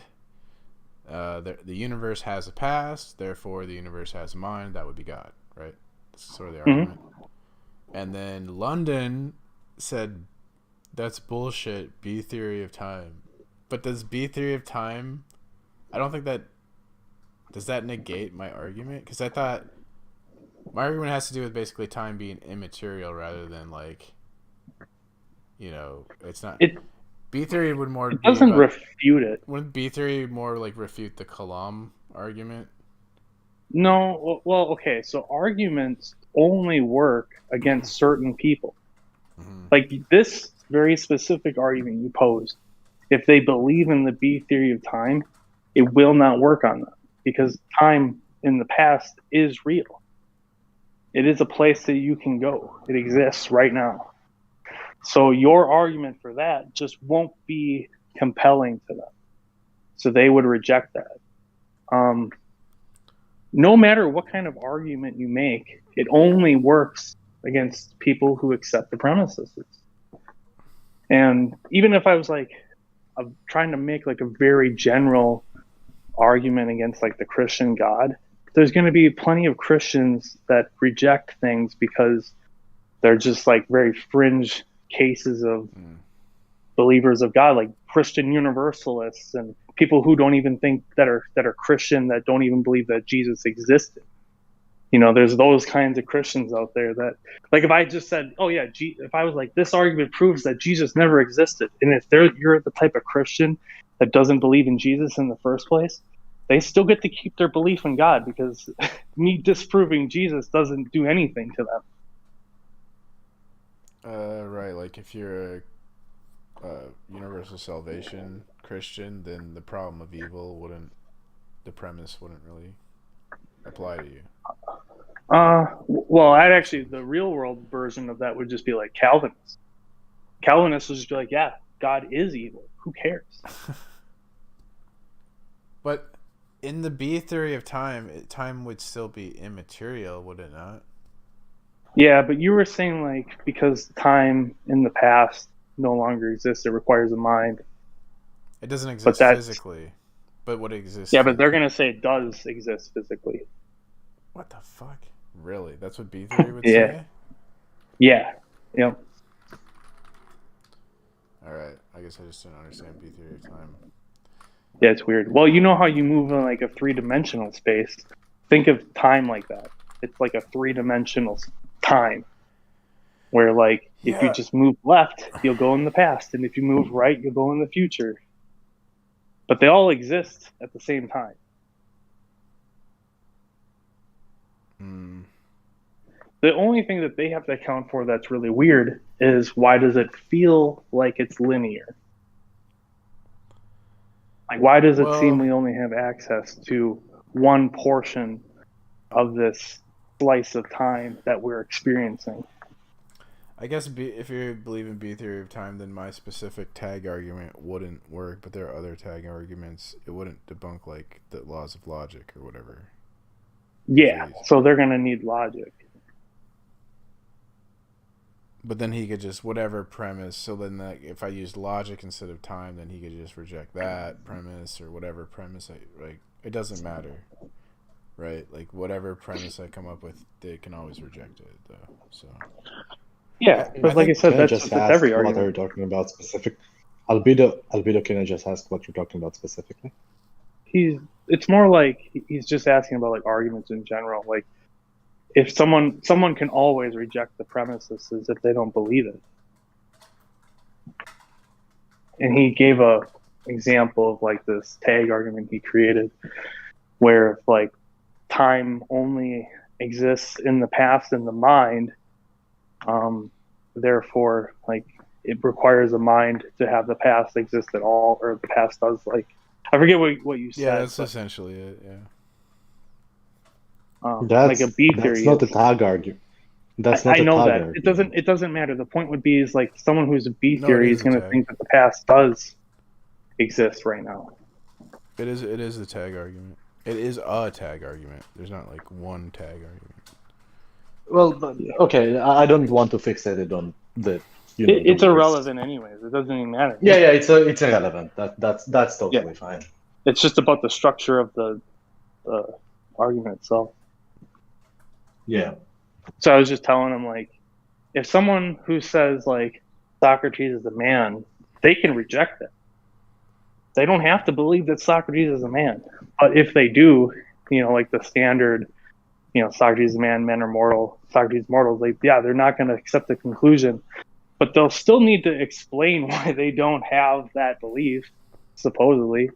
[SPEAKER 2] The universe has a past, therefore the universe has a mind. That would be God, right? That's sort of the argument. And then London said, that's bullshit, B theory of time. But does B theory of time, I don't think that, does that negate my argument? Because I thought my argument has to do with basically time being immaterial rather than like, it's not. B theory would more.
[SPEAKER 9] It doesn't refute it.
[SPEAKER 2] Wouldn't B theory more like refute the Kalam argument?
[SPEAKER 9] No, well, okay. So arguments only work against certain people. Like this very specific argument you posed, if they believe in the B theory of time, it will not work on them because time in the past is real. It is a place that you can go. It exists right now. So your argument for that just won't be compelling to them. So they would reject that. No matter what kind of argument you make, it only works against people who accept the premises. And even if I was like trying to make like a very general argument against like the Christian God, there's going to be plenty of Christians that reject things because they're just like very fringe cases of believers of God, like Christian universalists and people who don't even think that are Christian, that don't even believe that Jesus existed. There's those kinds of Christians out there that, like, if I just said, oh yeah, if I was like, this argument proves that Jesus never existed, and if you're the type of Christian that doesn't believe in Jesus in the first place, they still get to keep their belief in God because me disproving Jesus doesn't do anything to them.
[SPEAKER 2] Right. Like if you're a universal salvation Christian, then the problem of evil the premise wouldn't really apply to you.
[SPEAKER 9] Well, the real world version of that would just be like Calvinists. Calvinists would just be like, yeah, God is evil. Who cares?
[SPEAKER 2] But in the B theory of time, time would still be immaterial, would it not?
[SPEAKER 9] Yeah, but you were saying like because time in the past no longer exists, it requires a mind.
[SPEAKER 2] It doesn't exist physically, but what exists?
[SPEAKER 9] Yeah, but they're gonna say it does exist physically.
[SPEAKER 2] What the fuck? Really? That's what B theory would say?
[SPEAKER 9] Yeah. Yep.
[SPEAKER 2] Alright. I guess I just didn't understand B theory of time.
[SPEAKER 9] Yeah, it's weird. Well, you know how you move in like a 3-dimensional space? Think of time like that. It's like a 3-dimensional time. Where like if you just move left, you'll go in the past, and if you move right, you'll go in the future. But they all exist at the same time. The only thing that they have to account for that's really weird is why does it feel like it's linear? Like, why does it seem we only have access to one portion of this slice of time that we're experiencing?
[SPEAKER 2] I guess if you believe in B theory of time, then my specific tag argument wouldn't work, but there are other tag arguments. It wouldn't debunk like the laws of logic or whatever.
[SPEAKER 9] Yeah, so they're going to need logic.
[SPEAKER 2] But then he could just whatever premise. So then, like, if I used logic instead of time, then he could just reject that premise or whatever premise. It doesn't matter, right? Like whatever premise I come up with, they can always reject it, though. So
[SPEAKER 9] yeah, but like I said,
[SPEAKER 14] Can I
[SPEAKER 9] that's
[SPEAKER 14] just
[SPEAKER 9] with
[SPEAKER 14] ask
[SPEAKER 9] every
[SPEAKER 14] what
[SPEAKER 9] argument.
[SPEAKER 14] are you talking about specific? Albedo, can I just ask what you're talking about specifically?
[SPEAKER 9] It's more like he's just asking about like arguments in general. Like if someone can always reject the premises as if they don't believe it. And he gave a example of like this tag argument he created where like time only exists in the past in the mind, therefore like it requires a mind to have the past exist at all, or the past does, like, I forget what you said.
[SPEAKER 2] Yeah, that's essentially it. Yeah.
[SPEAKER 9] Like a B theory.
[SPEAKER 14] That's not a tag argument. That's not
[SPEAKER 9] I know
[SPEAKER 14] a tag
[SPEAKER 9] that.
[SPEAKER 14] argument.
[SPEAKER 9] It doesn't matter. The point would be is like someone who's a B
[SPEAKER 2] No,
[SPEAKER 9] theory
[SPEAKER 2] it
[SPEAKER 9] is
[SPEAKER 2] is a
[SPEAKER 9] going to
[SPEAKER 2] tag.
[SPEAKER 9] think that the past does exist right now.
[SPEAKER 2] It is a tag argument. It is a tag argument. There's not like one tag argument.
[SPEAKER 14] Well, but, okay, I don't want to fixate it on the.
[SPEAKER 9] It's irrelevant anyways. It doesn't even matter.
[SPEAKER 14] Yeah, it's irrelevant. That's totally fine.
[SPEAKER 9] It's just about the structure of the argument itself.
[SPEAKER 14] Yeah.
[SPEAKER 9] So I was just telling him, like, if someone who says like Socrates is a man, they can reject it. They don't have to believe that Socrates is a man. But if they do, like the standard, Socrates is a man, men are mortal, Socrates is mortal, they're not going to accept the conclusion. But they'll still need to explain why they don't have that belief, supposedly.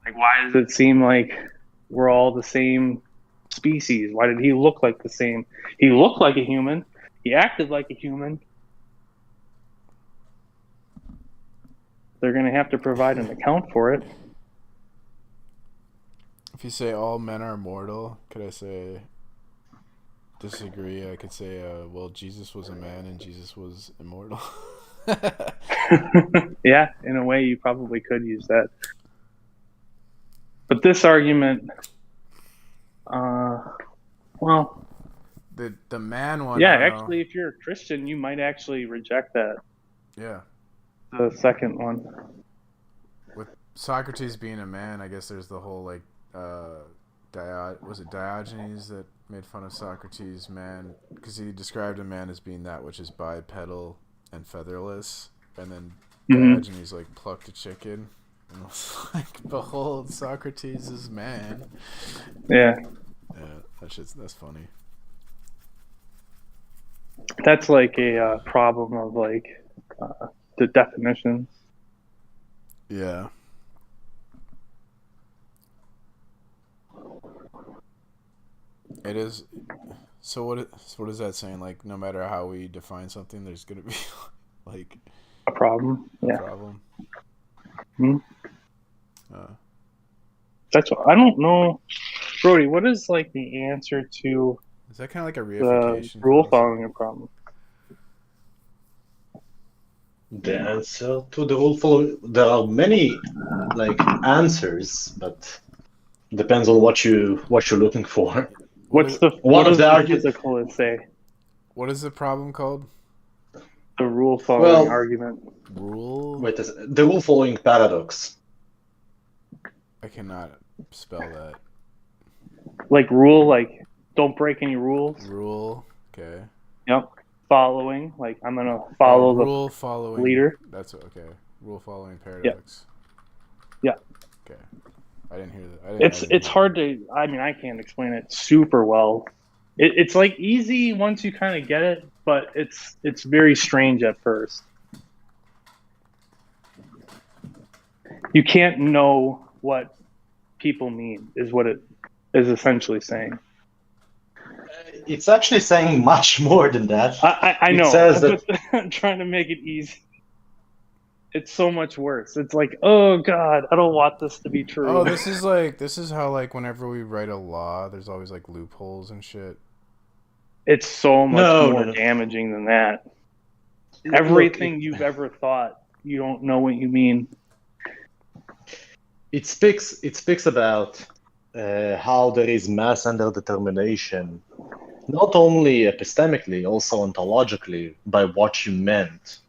[SPEAKER 9] Like, why does it seem like we're all the same species? Why did he look like the same? He looked like a human. He acted like a human. They're going to have to provide an account for it.
[SPEAKER 2] If you say all men are mortal, could I say disagree? I could say, well, Jesus was a man and Jesus was immortal.
[SPEAKER 9] Yeah, in a way, you probably could use that. But this argument, well,
[SPEAKER 2] the man one.
[SPEAKER 9] Yeah, actually, if you're a Christian, you might actually reject that.
[SPEAKER 2] Yeah.
[SPEAKER 9] The second one.
[SPEAKER 2] With Socrates being a man, I guess there's the whole like, was it Diogenes that made fun of Socrates' man because he described a man as being that which is bipedal and featherless, and then Diogenes like plucked a chicken. And I was like, behold, Socrates is man.
[SPEAKER 9] Yeah.
[SPEAKER 2] Yeah, that's funny.
[SPEAKER 9] That's like a problem of like the definitions.
[SPEAKER 2] Yeah. It is. So what is that saying? Like, no matter how we define something, there's gonna be like
[SPEAKER 9] a problem.
[SPEAKER 2] A problem.
[SPEAKER 9] Hmm. That's what, I don't know, Brody. What is like the answer to?
[SPEAKER 2] Is that kind of like a reification?
[SPEAKER 9] The rule following a problem.
[SPEAKER 14] The answer to the rule following, there are many like answers, but depends on what you're looking for.
[SPEAKER 9] What does the physicalist say?
[SPEAKER 2] What is the problem called?
[SPEAKER 9] The rule following argument.
[SPEAKER 2] Rule?
[SPEAKER 14] Wait, the rule following paradox.
[SPEAKER 2] I cannot spell that.
[SPEAKER 9] Like rule, like don't break any rules.
[SPEAKER 2] Rule, okay.
[SPEAKER 9] Yep. Following, like I'm gonna follow the
[SPEAKER 2] rule following
[SPEAKER 9] leader.
[SPEAKER 2] That's okay. Rule following paradox.
[SPEAKER 9] Yeah.
[SPEAKER 2] Okay. I didn't hear that.
[SPEAKER 9] It's hard to. I mean, I can't explain it super well. It's like easy once you kind of get it, but it's very strange at first. You can't know what people mean, is what it is essentially saying.
[SPEAKER 14] It's actually saying much more than that.
[SPEAKER 9] I know.
[SPEAKER 14] It says that
[SPEAKER 9] I'm trying to make it easy. It's so much worse. It's like, oh God, I don't want this to be true.
[SPEAKER 2] Oh, this is how like whenever we write a law, there's always like loopholes and shit.
[SPEAKER 9] It's so much more damaging than that. Everything you've ever thought, you don't know what you mean.
[SPEAKER 14] It speaks about how there is mass under determination, not only epistemically, also ontologically, by what you meant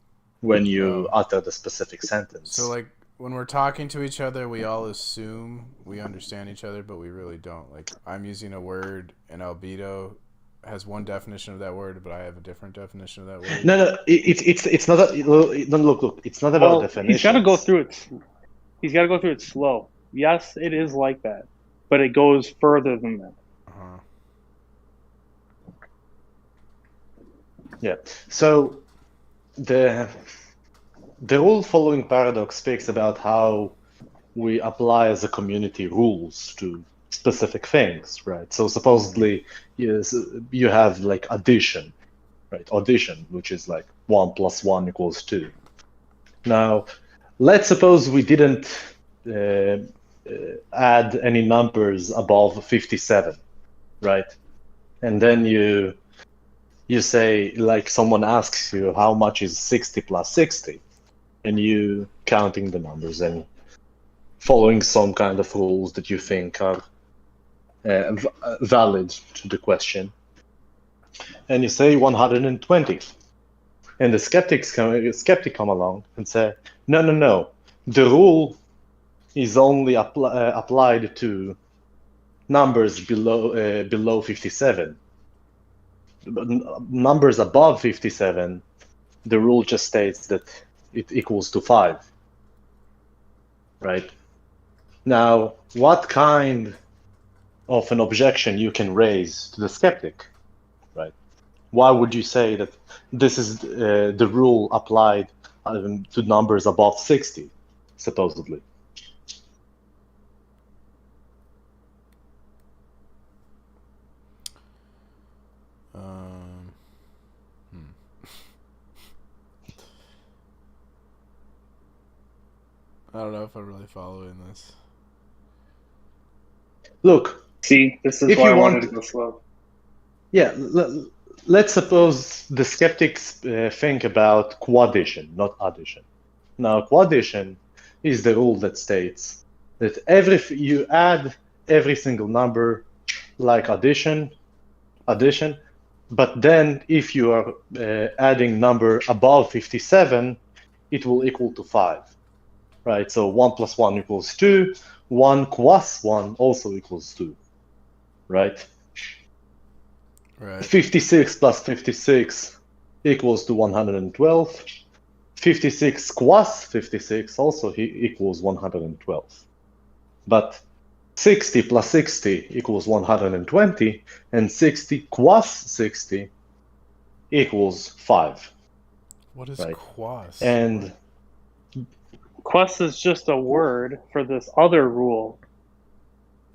[SPEAKER 14] when you uttered a specific sentence.
[SPEAKER 2] So, like, when we're talking to each other, we all assume we understand each other, but we really don't. Like, I'm using a word, and Albedo has one definition of that word, but I have a different definition of that word.
[SPEAKER 14] No, it's not. Look. It's not about definition.
[SPEAKER 9] He's got to go through it. He's got to go through it slow. Yes, it is like that, but it goes further than that.
[SPEAKER 14] Yeah. So the rule following paradox speaks about how we apply as a community rules to specific things, right? So supposedly, yes, you have like addition, right? Addition, which is like 1 + 1 = 2. Now, let's suppose we didn't add any numbers above 57, right? And then you say, like, someone asks you how much is 60 + 60, and you counting the numbers and following some kind of rules that you think are valid to the question, and you say 120, and the skeptic come along and say, no, the rule is only applied to numbers below 57. Numbers above 57, the rule just states that it equals to 5, right? Now, what kind of an objection you can raise to the skeptic, right? Why would you say that this is the rule applied to numbers above 60, supposedly?
[SPEAKER 2] I don't know if I'm really following this.
[SPEAKER 14] Look.
[SPEAKER 9] See, this is why I wanted to go slow.
[SPEAKER 14] Yeah, let's suppose the skeptics think about quaddition, not addition. Now, quaddition is the rule that states that you add every single number like addition, but then if you are adding number above 57, it will equal to 5. Right, so 1 + 1 = 2, 1 + 1 also equals 2, right? 56 + 56 equals to 112. 56 + 56 also equals 112. But 60 + 60 equals 120, and 60 + 60 equals 5.
[SPEAKER 2] What is
[SPEAKER 14] right?
[SPEAKER 2] quas?
[SPEAKER 14] And
[SPEAKER 9] Quas is just a word for this other rule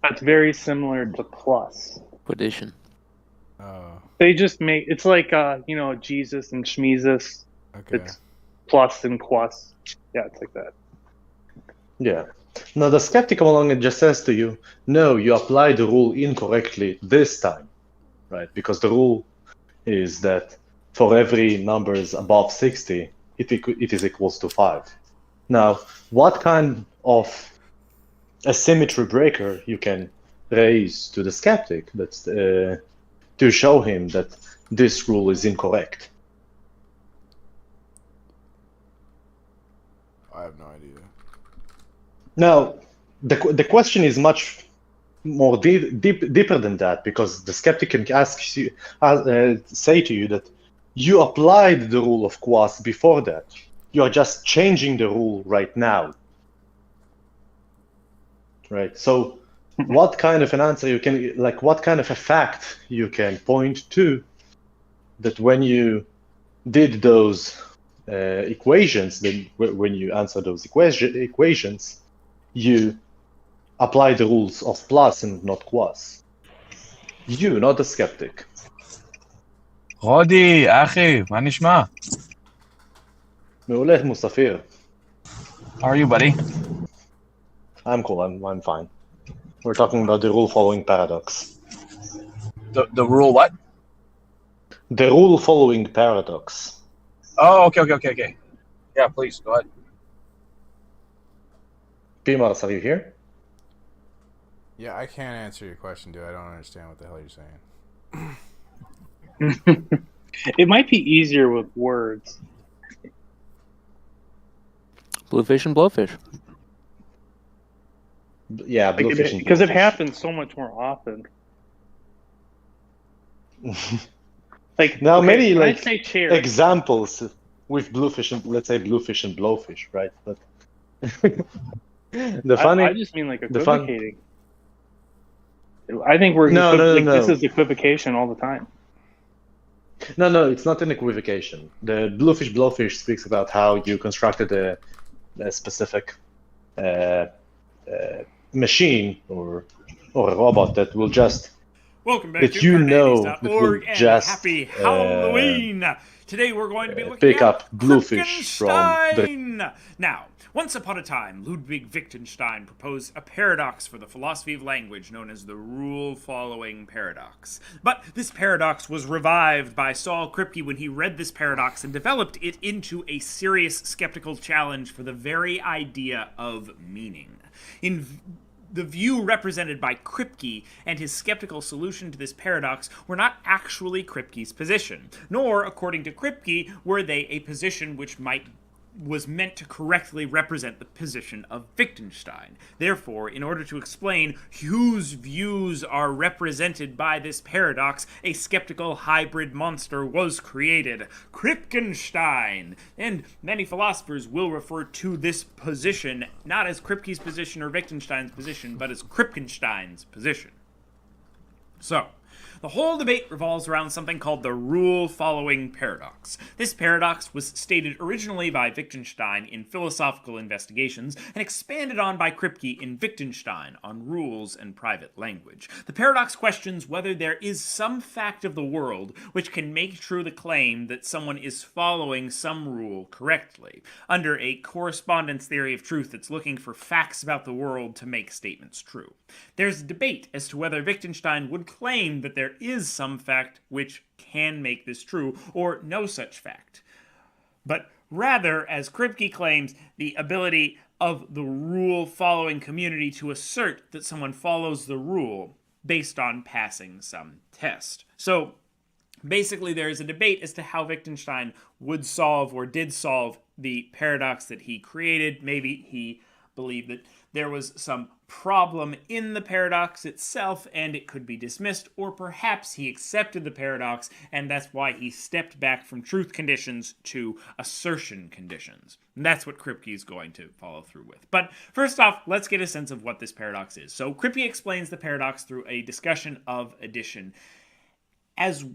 [SPEAKER 9] that's very similar to plus.
[SPEAKER 15] Quaddition.
[SPEAKER 9] They just make it's like Jesus and Shmeezus.
[SPEAKER 2] Okay.
[SPEAKER 9] It's plus and quas. Yeah, it's like that.
[SPEAKER 14] Yeah. Now the skeptic come along and just says to you, no, you applied the rule incorrectly this time, right? Because the rule is that for every numbers above 60, it is equals to 5. Now, what kind of asymmetry breaker you can raise to the skeptic that's to show him that this rule is incorrect?
[SPEAKER 2] I have no idea.
[SPEAKER 14] Now, the question is much more deeper than that, because the skeptic can ask you, say to you that you applied the rule of quas before that. You are just changing the rule right now. Right. So, what kind of an answer you can, like, what kind of a fact you can point to that when you did those equations, then when you answer those equations, you apply the rules of plus and not quas. You, not the skeptic.
[SPEAKER 16] רודי, אחי, מה נשמע?
[SPEAKER 14] מעולה, מוספיר.
[SPEAKER 16] How are you, buddy?
[SPEAKER 14] I'm cool, I'm fine. We're talking about the rule following paradox.
[SPEAKER 16] The rule what?
[SPEAKER 14] The rule following paradox.
[SPEAKER 16] Oh, okay. Yeah, please, go ahead.
[SPEAKER 14] Pimas, are you here?
[SPEAKER 2] Yeah, I can't answer your question, dude. I don't understand what the hell you're saying.
[SPEAKER 9] It might be easier with words.
[SPEAKER 15] Bluefish and blowfish.
[SPEAKER 14] Yeah, bluefish and
[SPEAKER 9] Because it
[SPEAKER 14] blowfish.
[SPEAKER 9] happens so much more often. Like
[SPEAKER 14] Now,
[SPEAKER 9] okay,
[SPEAKER 14] many
[SPEAKER 9] when I
[SPEAKER 14] like
[SPEAKER 9] say chair,
[SPEAKER 14] examples with bluefish and let's say bluefish and blowfish, right? But
[SPEAKER 9] I just mean like
[SPEAKER 14] the fun.
[SPEAKER 9] equivocating. I think we're
[SPEAKER 14] No.
[SPEAKER 9] This is equivocation all the time.
[SPEAKER 14] No, it's not an equivocation. The bluefish blowfish speaks about how you constructed a specific machine or a robot that will just
[SPEAKER 17] Welcome back
[SPEAKER 14] that
[SPEAKER 17] to
[SPEAKER 14] you know that will
[SPEAKER 17] Cardanes.org and
[SPEAKER 14] just
[SPEAKER 17] happy Halloween! Today we're going to be looking
[SPEAKER 14] pick
[SPEAKER 17] at
[SPEAKER 14] up bluefish from the.
[SPEAKER 17] Kripkenstein! Now, once upon a time, Ludwig Wittgenstein proposed a paradox for the philosophy of language known as the rule-following paradox. But this paradox was revived by Saul Kripke when he read this paradox and developed it into a serious skeptical challenge for the very idea of meaning. In the view represented by Kripke and his skeptical solution to this paradox were not actually Kripke's position, nor, according to Kripke, were they a position which was meant to correctly represent the position of Wittgenstein. Therefore, in order to explain whose views are represented by this paradox, a skeptical hybrid monster was created, Kripkenstein. And many philosophers will refer to this position not as Kripke's position or Wittgenstein's position, but as Kripkenstein's position. So, the whole debate revolves around something called the rule-following paradox. This paradox was stated originally by Wittgenstein in Philosophical Investigations and expanded on by Kripke in Wittgenstein on Rules and Private Language. The paradox questions whether there is some fact of the world which can make true the claim that someone is following some rule correctly. Under a correspondence theory of truth that's looking for facts about the world to make statements true. There's a debate as to whether Wittgenstein would claim that there is some fact which can make this true, or no such fact. But rather, as Kripke claims, the ability of the rule-following community to assert that someone follows the rule based on passing some test. So, basically, there is a debate as to how Wittgenstein would solve or did solve the paradox that he created. Maybe he believed that there was some problem in the paradox itself and it could be dismissed, or perhaps he accepted the paradox and that's why he stepped back from truth conditions to assertion conditions. And that's what Kripke is going to follow through with. But first off, let's get a sense of what this paradox is. So Kripke explains the paradox through a discussion of addition, as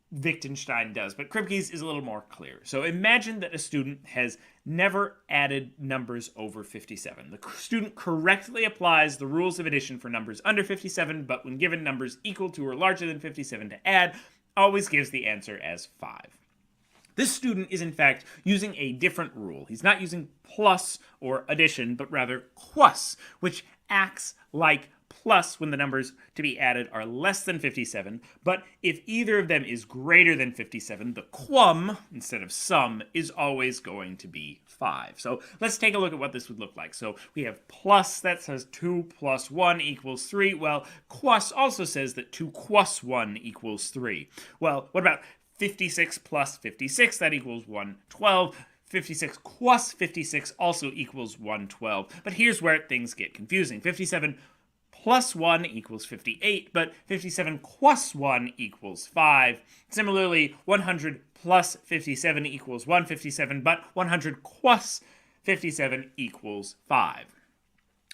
[SPEAKER 17] Wittgenstein does, but Kripke's is a little more clear. So imagine that a student has never added numbers over 57. The student correctly applies the rules of addition for numbers under 57, but when given numbers equal to or larger than 57 to add, always gives the answer as 5. This student is in fact using a different rule. He's not using plus or addition, but rather quus, which acts like plus when the numbers to be added are less than 57, but if either of them is greater than 57, the quum, instead of sum, is always going to be 5. So let's take a look at what this would look like. So we have plus, that says 2 plus 1 equals 3. Well, quus also says that 2 quus 1 equals 3. Well, what about 56 plus 56? That equals 112. 56 quus 56 also equals 112. But here's where things get confusing. 57 plus 1 equals 58, but 57 quus 1 equals 5. Similarly, 100 plus 57 equals 157, but 100 quus 57 equals 5.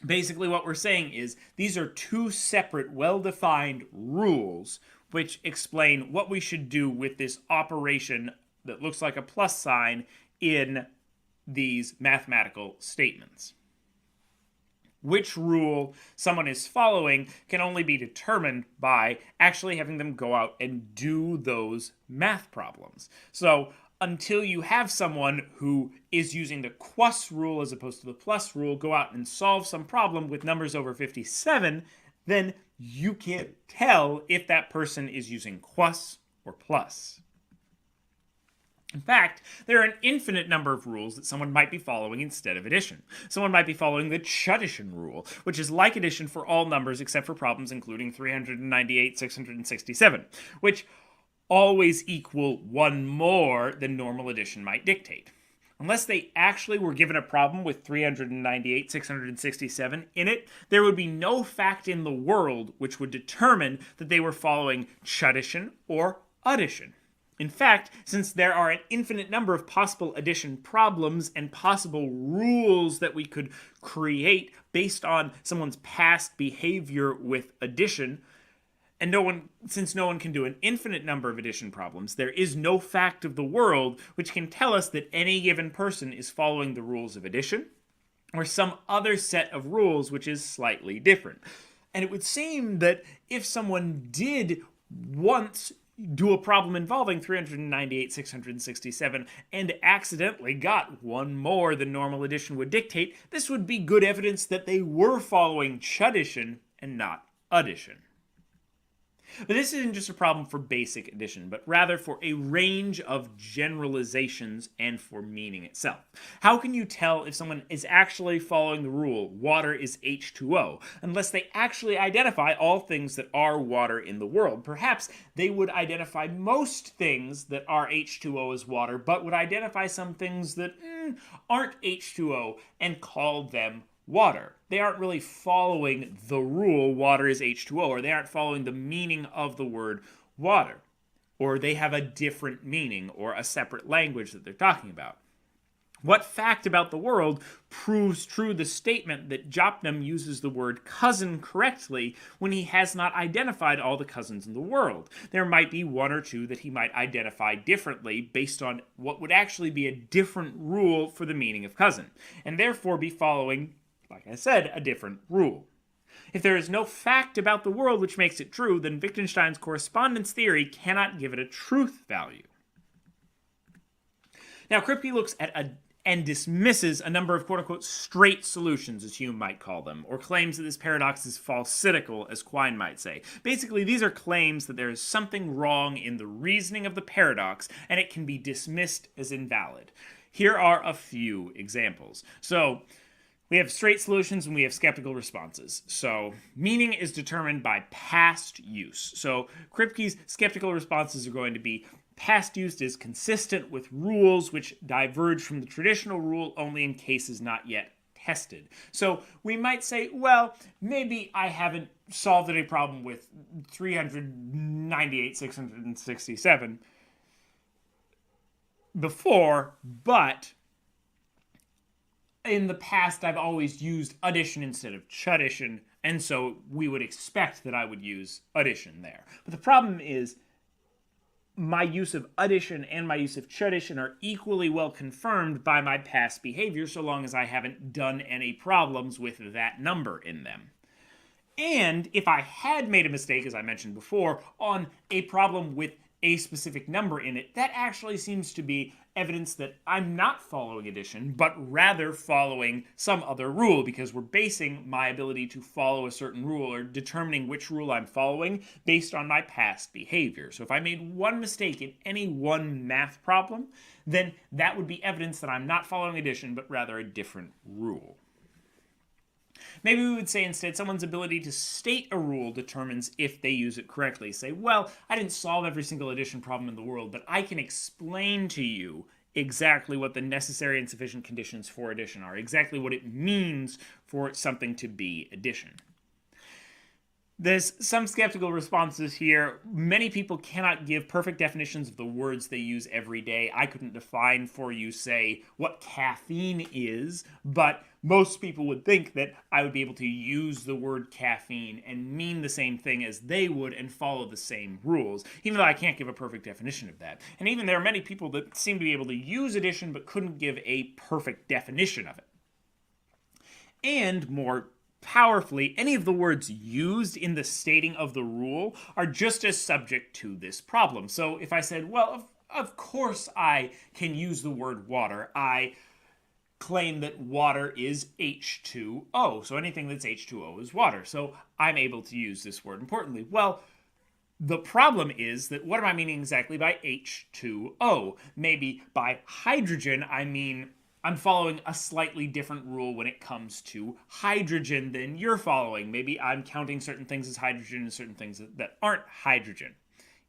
[SPEAKER 17] Basically, what we're saying is these are two separate, well-defined rules which explain what we should do with this operation that looks like a plus sign in these mathematical statements. Which rule someone is following can only be determined by actually having them go out and do those math problems. So until you have someone who is using the quus rule as opposed to the plus rule go out and solve some problem with numbers over 57, then you can't tell if that person is using quus or plus. In fact, there are an infinite number of rules that someone might be following instead of addition. Someone might be following the Chuddition rule, which is like addition for all numbers except for problems including 398, 667, which always equal one more than normal addition might dictate. Unless they actually were given a problem with 398, 667 in it, there would be no fact in the world which would determine that they were following chuddition or addition. In fact, since there are an infinite number of possible addition problems and possible rules that we could create based on someone's past behavior with addition, and since no one can do an infinite number of addition problems, there is no fact of the world which can tell us that any given person is following the rules of addition or some other set of rules which is slightly different. And it would seem that if someone did once do a problem involving 398, 667, and accidentally got one more than normal addition would dictate, this would be good evidence that they were following chuddition and not addition. But this isn't just a problem for basic addition, but rather for a range of generalizations and for meaning itself. How can you tell if someone is actually following the rule, water is H2O, unless they actually identify all things that are water in the world? Perhaps they would identify most things that are H2O as water, but would identify some things that aren't H2O and call them water. They aren't really following the rule, water is H2O, or they aren't following the meaning of the word water. Or they have a different meaning or a separate language that they're talking about. What fact about the world proves true the statement that Jopnam uses the word cousin correctly when he has not identified all the cousins in the world? There might be one or two that he might identify differently based on what would actually be a different rule for the meaning of cousin, and therefore be following, like I said, a different rule. If there is no fact about the world which makes it true, then Wittgenstein's correspondence theory cannot give it a truth value. Now, Kripke looks at and dismisses a number of quote-unquote straight solutions, as Hume might call them, or claims that this paradox is falsitical, as Quine might say. Basically, these are claims that there is something wrong in the reasoning of the paradox, and it can be dismissed as invalid. Here are a few examples. So, we have straight solutions and we have skeptical responses. So, meaning is determined by past use. So, Kripke's skeptical responses are going to be past use is consistent with rules which diverge from the traditional rule only in cases not yet tested. So, we might say, well, maybe I haven't solved any problem with 398, 667 before, but in the past, I've always used addition instead of chuddition, and so we would expect that I would use addition there. But the problem is, my use of addition and my use of chuddition are equally well confirmed by my past behavior, so long as I haven't done any problems with that number in them. And if I had made a mistake, as I mentioned before, on a problem with a specific number in it, that actually seems to be evidence that I'm not following addition, but rather following some other rule, because we're basing my ability to follow a certain rule or determining which rule I'm following based on my past behavior. So if I made one mistake in any one math problem, then that would be evidence that I'm not following addition, but rather a different rule. Maybe we would say instead someone's ability to state a rule determines if they use it correctly. Say, well, I didn't solve every single addition problem in the world, but I can explain to you exactly what the necessary and sufficient conditions for addition are, exactly what it means for something to be addition. There's some skeptical responses here. Many people cannot give perfect definitions of the words they use every day. I couldn't define for you, say, what caffeine is, but most people would think that I would be able to use the word caffeine and mean the same thing as they would and follow the same rules, even though I can't give a perfect definition of that. And even there are many people that seem to be able to use addition but couldn't give a perfect definition of it. And more powerfully, any of the words used in the stating of the rule are just as subject to this problem. So if I said, well, of course I can use the word water, I claim that water is H2O. So anything that's H2O is water. So I'm able to use this word importantly. Well, the problem is that what am I meaning exactly by H2O? Maybe by hydrogen, I mean I'm following a slightly different rule when it comes to hydrogen than you're following. Maybe I'm counting certain things as hydrogen and certain things that aren't hydrogen.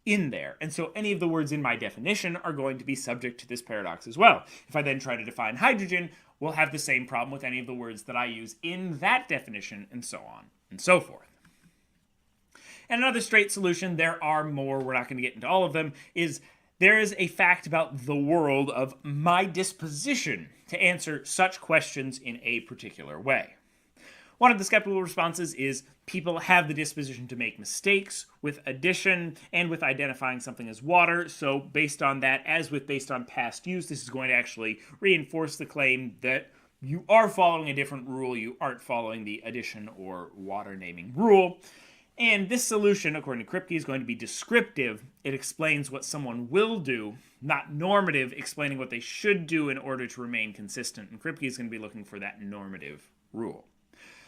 [SPEAKER 17] in there. And so any of the words in my definition are going to be subject to this paradox as well. If I then try to define hydrogen, we'll have the same problem with any of the words that I use in that definition, and so on and so forth. And another straight solution, there are more, we're not going to get into all of them, is there is a fact about the world of my disposition to answer such questions in a particular way. One of the skeptical responses is people have the disposition to make mistakes with addition and with identifying something as water. So based on that, as with based on past use, this is going to actually reinforce the claim that you are following a different rule. You aren't following the addition or water naming rule. And this solution, according to Kripke, is going to be descriptive. It explains what someone will do, not normative, explaining what they should do in order to remain consistent. And Kripke is going to be looking for that normative rule.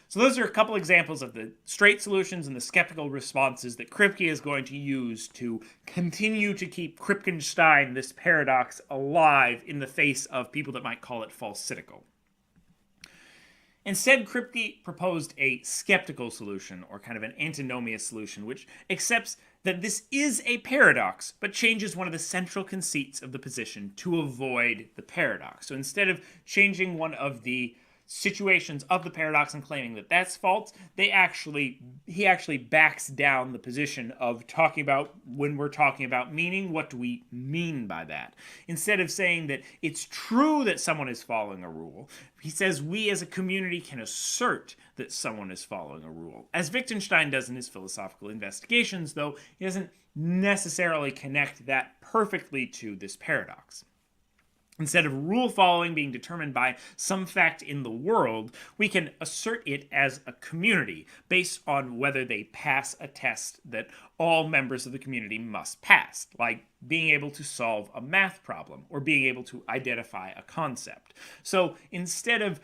[SPEAKER 17] So those are a couple examples of the straight solutions and the skeptical responses that Kripke is going to use to continue to keep Kripkenstein, this paradox, alive in the face of people that might call it falsitical. Instead, Kripke proposed a skeptical solution, or kind of an antinomious solution, which accepts that this is a paradox, but changes one of the central conceits of the position to avoid the paradox. So instead of changing one of the situations of the paradox and claiming that that's false, he actually backs down the position of talking about, when we're talking about meaning, what do we mean by that? Instead of saying that it's true that someone is following a rule, he says we as a community can assert that someone is following a rule. As Wittgenstein does in his philosophical investigations, though, he doesn't necessarily connect that perfectly to this paradox. Instead of rule following being determined by some fact in the world, we can assert it as a community based on whether they pass a test that all members of the community must pass, like being able to solve a math problem or being able to identify a concept. So instead of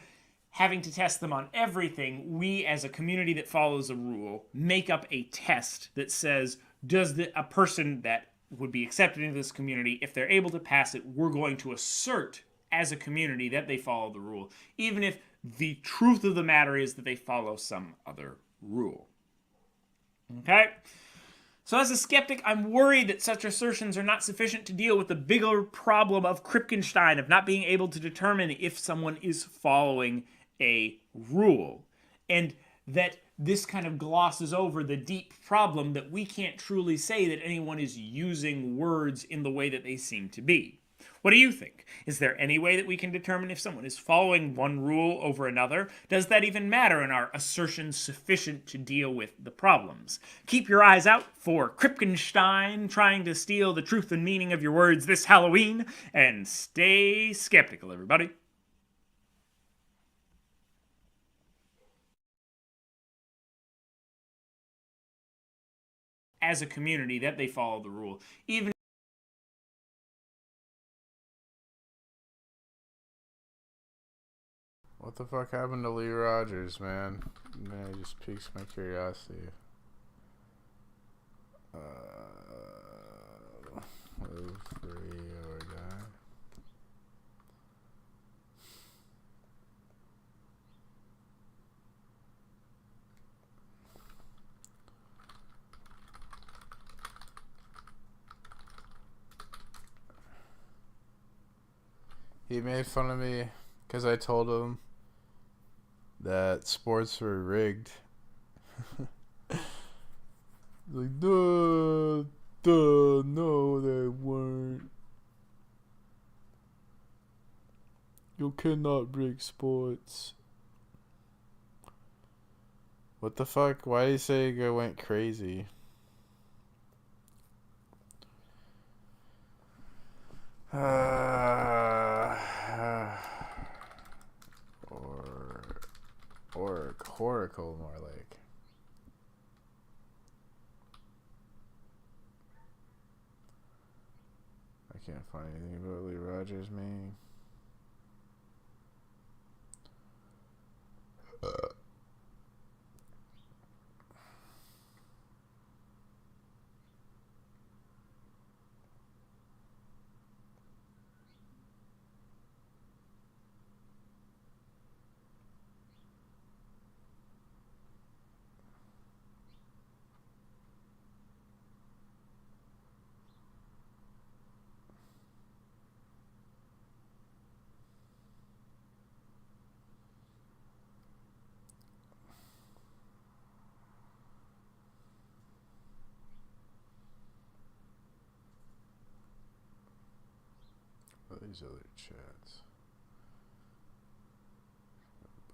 [SPEAKER 17] having to test them on everything, we as a community that follows a rule make up a test that says, does a person that would be accepted into this community, if they're able to pass it, we're going to assert as a community that they follow the rule, even if the truth of the matter is that they follow some other rule. Okay? So as a skeptic, I'm worried that such assertions are not sufficient to deal with the bigger problem of Kripkenstein, of not being able to determine if someone is following a rule. And that this kind of glosses over the deep problem that we can't truly say that anyone is using words in the way that they seem to be. What do you think? Is there any way that we can determine if someone is following one rule over another? Does that even matter? And are assertions sufficient to deal with the problems? Keep your eyes out for Kripkenstein trying to steal the truth and meaning of your words this Halloween, and stay skeptical, everybody. As a community that they follow the rule, even
[SPEAKER 2] What the fuck happened to Lee Rogers, man? Man, it just piques my curiosity. Live free or die. He made fun of me because I told him that sports were rigged. Like, no, they weren't. You cannot rig sports. What the fuck? Why did you say I went crazy? Or Oracle, more like. I can't find anything about Lee Rogers, man. these other chats.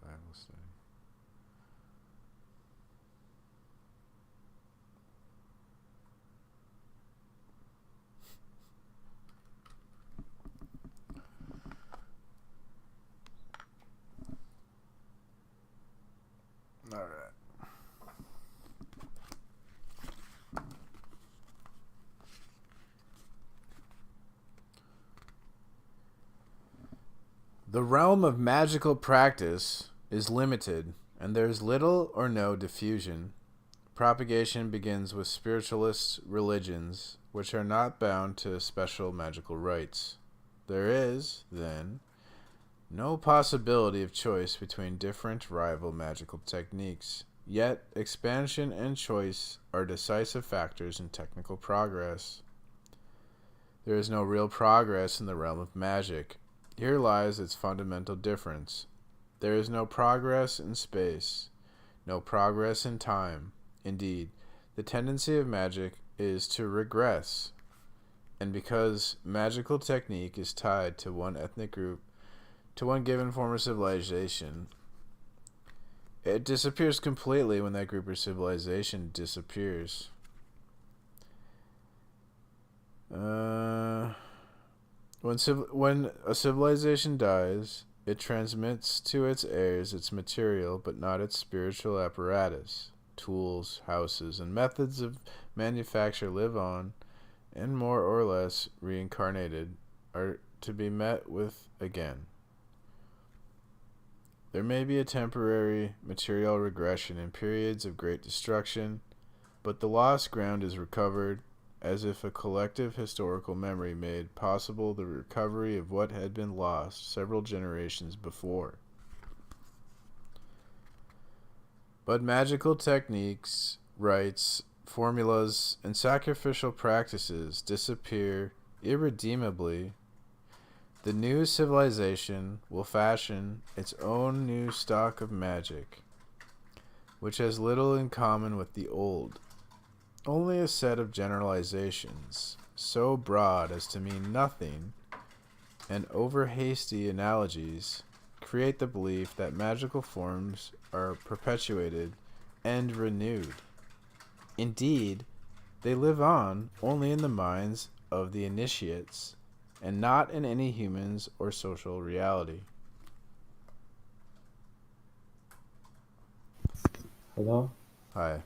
[SPEAKER 2] Bible study. All right. The realm of magical practice is limited, and there is little or no diffusion. Propagation begins with spiritualist religions, which are not bound to special magical rites. There is, then, no possibility of choice between different rival magical techniques, yet expansion and choice are decisive factors in technical progress. There is no real progress in the realm of magic. Here lies its fundamental difference. There is no progress in space, no progress in time. Indeed, the tendency of magic is to regress, and because magical technique is tied to one ethnic group, to one given form of civilization, it disappears completely when that group or civilization disappears. When a civilization dies, it transmits to its heirs its material but not its spiritual apparatus. Tools, houses, and methods of manufacture live on, and more or less reincarnated, are to be met with again. There may be a temporary material regression in periods of great destruction, but the lost ground is recovered, as if a collective historical memory made possible the recovery of what had been lost several generations before. But magical techniques, rites, formulas, and sacrificial practices disappear irredeemably. The new civilization will fashion its own new stock of magic, which has little in common with the old. Only a set of generalizations, so broad as to mean nothing, and over-hasty analogies create the belief that magical forms are perpetuated and renewed. Indeed, they live on only in the minds of the initiates, and not in any humans or social reality.
[SPEAKER 18] Hello?
[SPEAKER 2] Hi.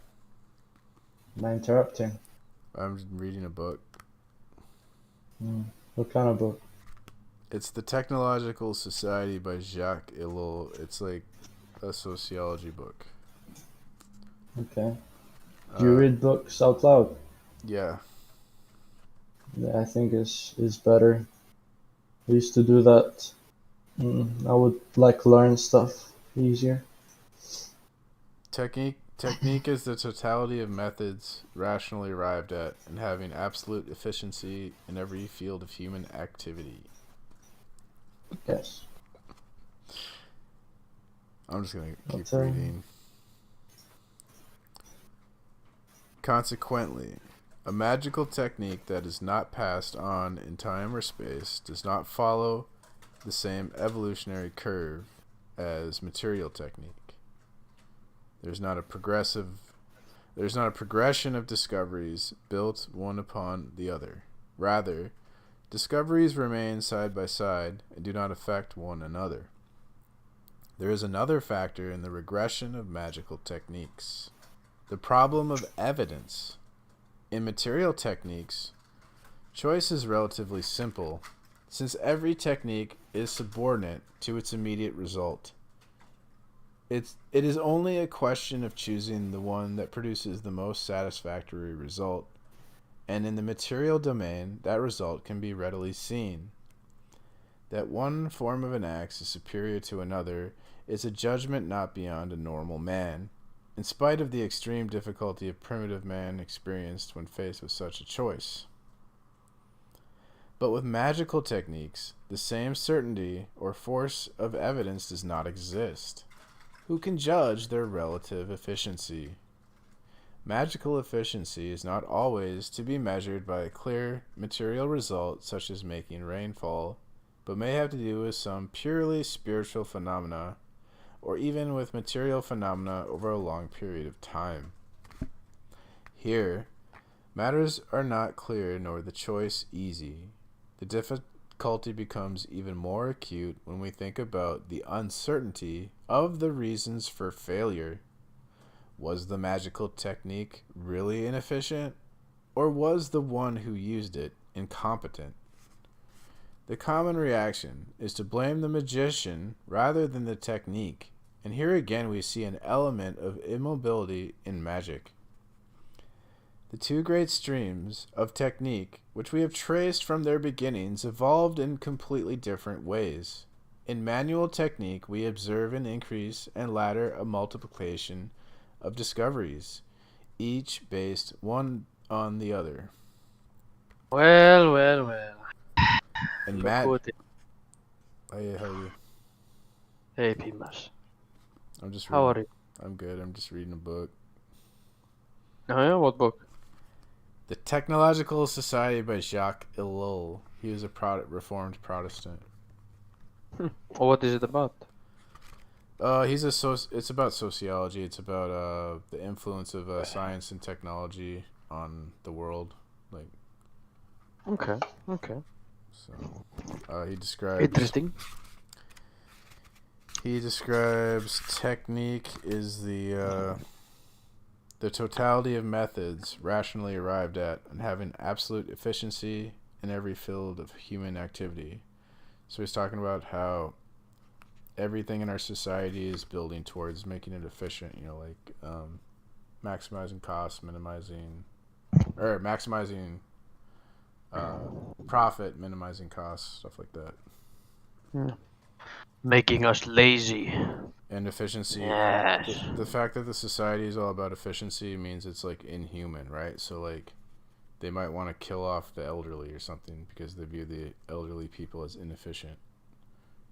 [SPEAKER 18] Am I interrupting?
[SPEAKER 2] I'm reading a book.
[SPEAKER 18] What kind of book?
[SPEAKER 2] It's The Technological Society by Jacques Ellul. It's like a sociology book.
[SPEAKER 18] Okay. Do you read books out loud?
[SPEAKER 2] Yeah.
[SPEAKER 18] Yeah, I think is better. I used to do that. I would like learn stuff easier.
[SPEAKER 2] Technique is the totality of methods rationally arrived at and having absolute efficiency in every field of human activity.
[SPEAKER 18] Yes.
[SPEAKER 2] I'm just going to keep reading. Consequently, a magical technique that is not passed on in time or space does not follow the same evolutionary curve as material technique. There's not a progression of discoveries built one upon the other. Rather, discoveries remain side by side and do not affect one another. There is another factor in the regression of magical techniques: the problem of evidence. In material techniques, choice is relatively simple, since every technique is subordinate to its immediate result. It is only a question of choosing the one that produces the most satisfactory result, and in the material domain, that result can be readily seen. That one form of an axe is superior to another is a judgment not beyond a normal man, in spite of the extreme difficulty of primitive man experienced when faced with such a choice. But with magical techniques, the same certainty or force of evidence does not exist. Who can judge their relative efficiency? Magical efficiency is not always to be measured by a clear material result such as making rain fall. but may have to do with some purely spiritual phenomena, or even with material phenomena over a long period of time. Here, matters are not clear nor the choice easy. The difficulty becomes even more acute when we think about the uncertainty of the reasons for failure. Was the magical technique really inefficient, or was the one who used it incompetent? The common reaction is to blame the magician rather than the technique, and here again we see an element of immobility in magic. The two great streams of technique, which we have traced from their beginnings, evolved in completely different ways. In manual technique, we observe an increase and latter a multiplication of discoveries, each based one on the other.
[SPEAKER 19] Well.
[SPEAKER 2] And
[SPEAKER 19] Look
[SPEAKER 2] Matt,
[SPEAKER 19] who it is.
[SPEAKER 2] hey, how are you?
[SPEAKER 19] Hey, Pimas.
[SPEAKER 2] I'm just.
[SPEAKER 19] How
[SPEAKER 2] Reading,
[SPEAKER 19] are you?
[SPEAKER 2] I'm good. I'm just reading a book.
[SPEAKER 19] Oh yeah, what book?
[SPEAKER 2] The Technological Society by Jacques Ellul. He was a Reformed Protestant.
[SPEAKER 19] What is it about?
[SPEAKER 2] It's about sociology. It's about the influence of science and technology on the world. Like.
[SPEAKER 19] Okay.
[SPEAKER 2] So, he describes.
[SPEAKER 19] Interesting.
[SPEAKER 2] He describes technique is the totality of methods rationally arrived at and having absolute efficiency in every field of human activity. So he's talking about how everything in our society is building towards making it efficient, maximizing costs, maximizing profit, minimizing costs, stuff like that.
[SPEAKER 19] Making us lazy.
[SPEAKER 2] And efficiency.
[SPEAKER 19] Yes.
[SPEAKER 2] The fact that the society is all about efficiency means it's like inhuman, right? So like they might want to kill off the elderly or something because they view the elderly people as inefficient.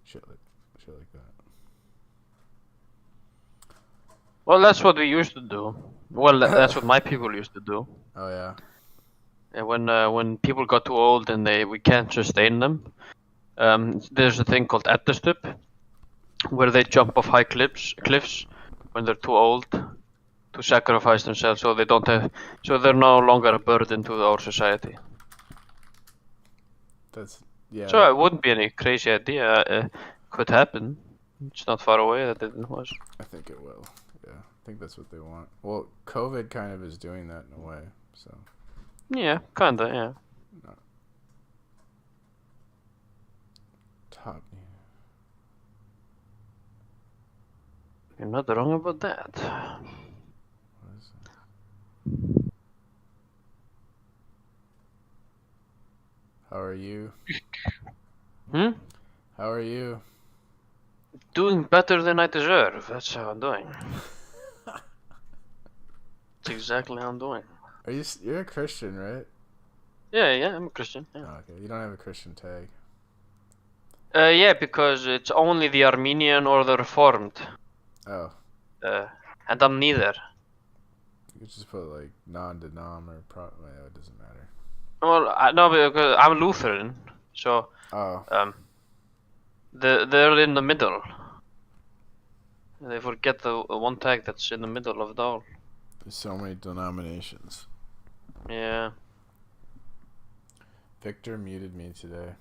[SPEAKER 2] Shit like that.
[SPEAKER 19] Well, that's what we used to do. Well, that's what my people used to do.
[SPEAKER 2] Oh yeah.
[SPEAKER 19] And when people got too old and we can't sustain them, there's a thing called Atheist, where they jump off high cliffs when they're too old to sacrifice themselves, so they're no longer a burden to our society.
[SPEAKER 2] Yeah.
[SPEAKER 19] So it wouldn't be any crazy idea. Could happen. It's not far away that it was.
[SPEAKER 2] I think it will. Yeah, I think that's what they want. Well, COVID kind of is doing that in a way. So.
[SPEAKER 19] Yeah, kinda. Yeah.
[SPEAKER 2] No. Top.
[SPEAKER 19] You're not wrong about that.
[SPEAKER 2] What is it? How are you?
[SPEAKER 19] Hmm?
[SPEAKER 2] How are you?
[SPEAKER 19] Doing better than I deserve. That's how I'm doing. That's exactly how I'm doing.
[SPEAKER 2] You're a Christian, right?
[SPEAKER 19] Yeah, I'm a Christian. Yeah.
[SPEAKER 2] Oh, okay, you don't have a Christian tag.
[SPEAKER 19] Yeah, because it's only the Armenian or the Reformed.
[SPEAKER 2] Oh.
[SPEAKER 19] And I'm neither.
[SPEAKER 2] You could just put like non-denom or well, it doesn't matter.
[SPEAKER 19] Well, no, because I'm Lutheran, so they're in the middle. They forget the one tag that's in the middle of it all.
[SPEAKER 2] There's so many denominations.
[SPEAKER 19] Yeah.
[SPEAKER 2] Victor muted me today.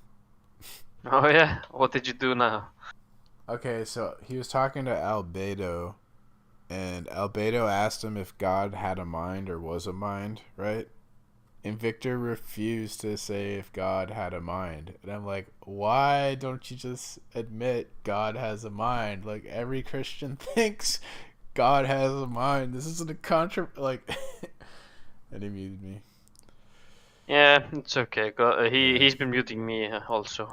[SPEAKER 19] Oh yeah? What did you do now?
[SPEAKER 2] Okay, so he was talking to Albedo, and Albedo asked him if God had a mind or was a mind, right? And Victor refused to say if God had a mind. And I'm like, why don't you just admit God has a mind? Like, every Christian thinks God has a mind. This isn't a like... And he muted me.
[SPEAKER 19] Yeah, it's okay. He's been muting me also.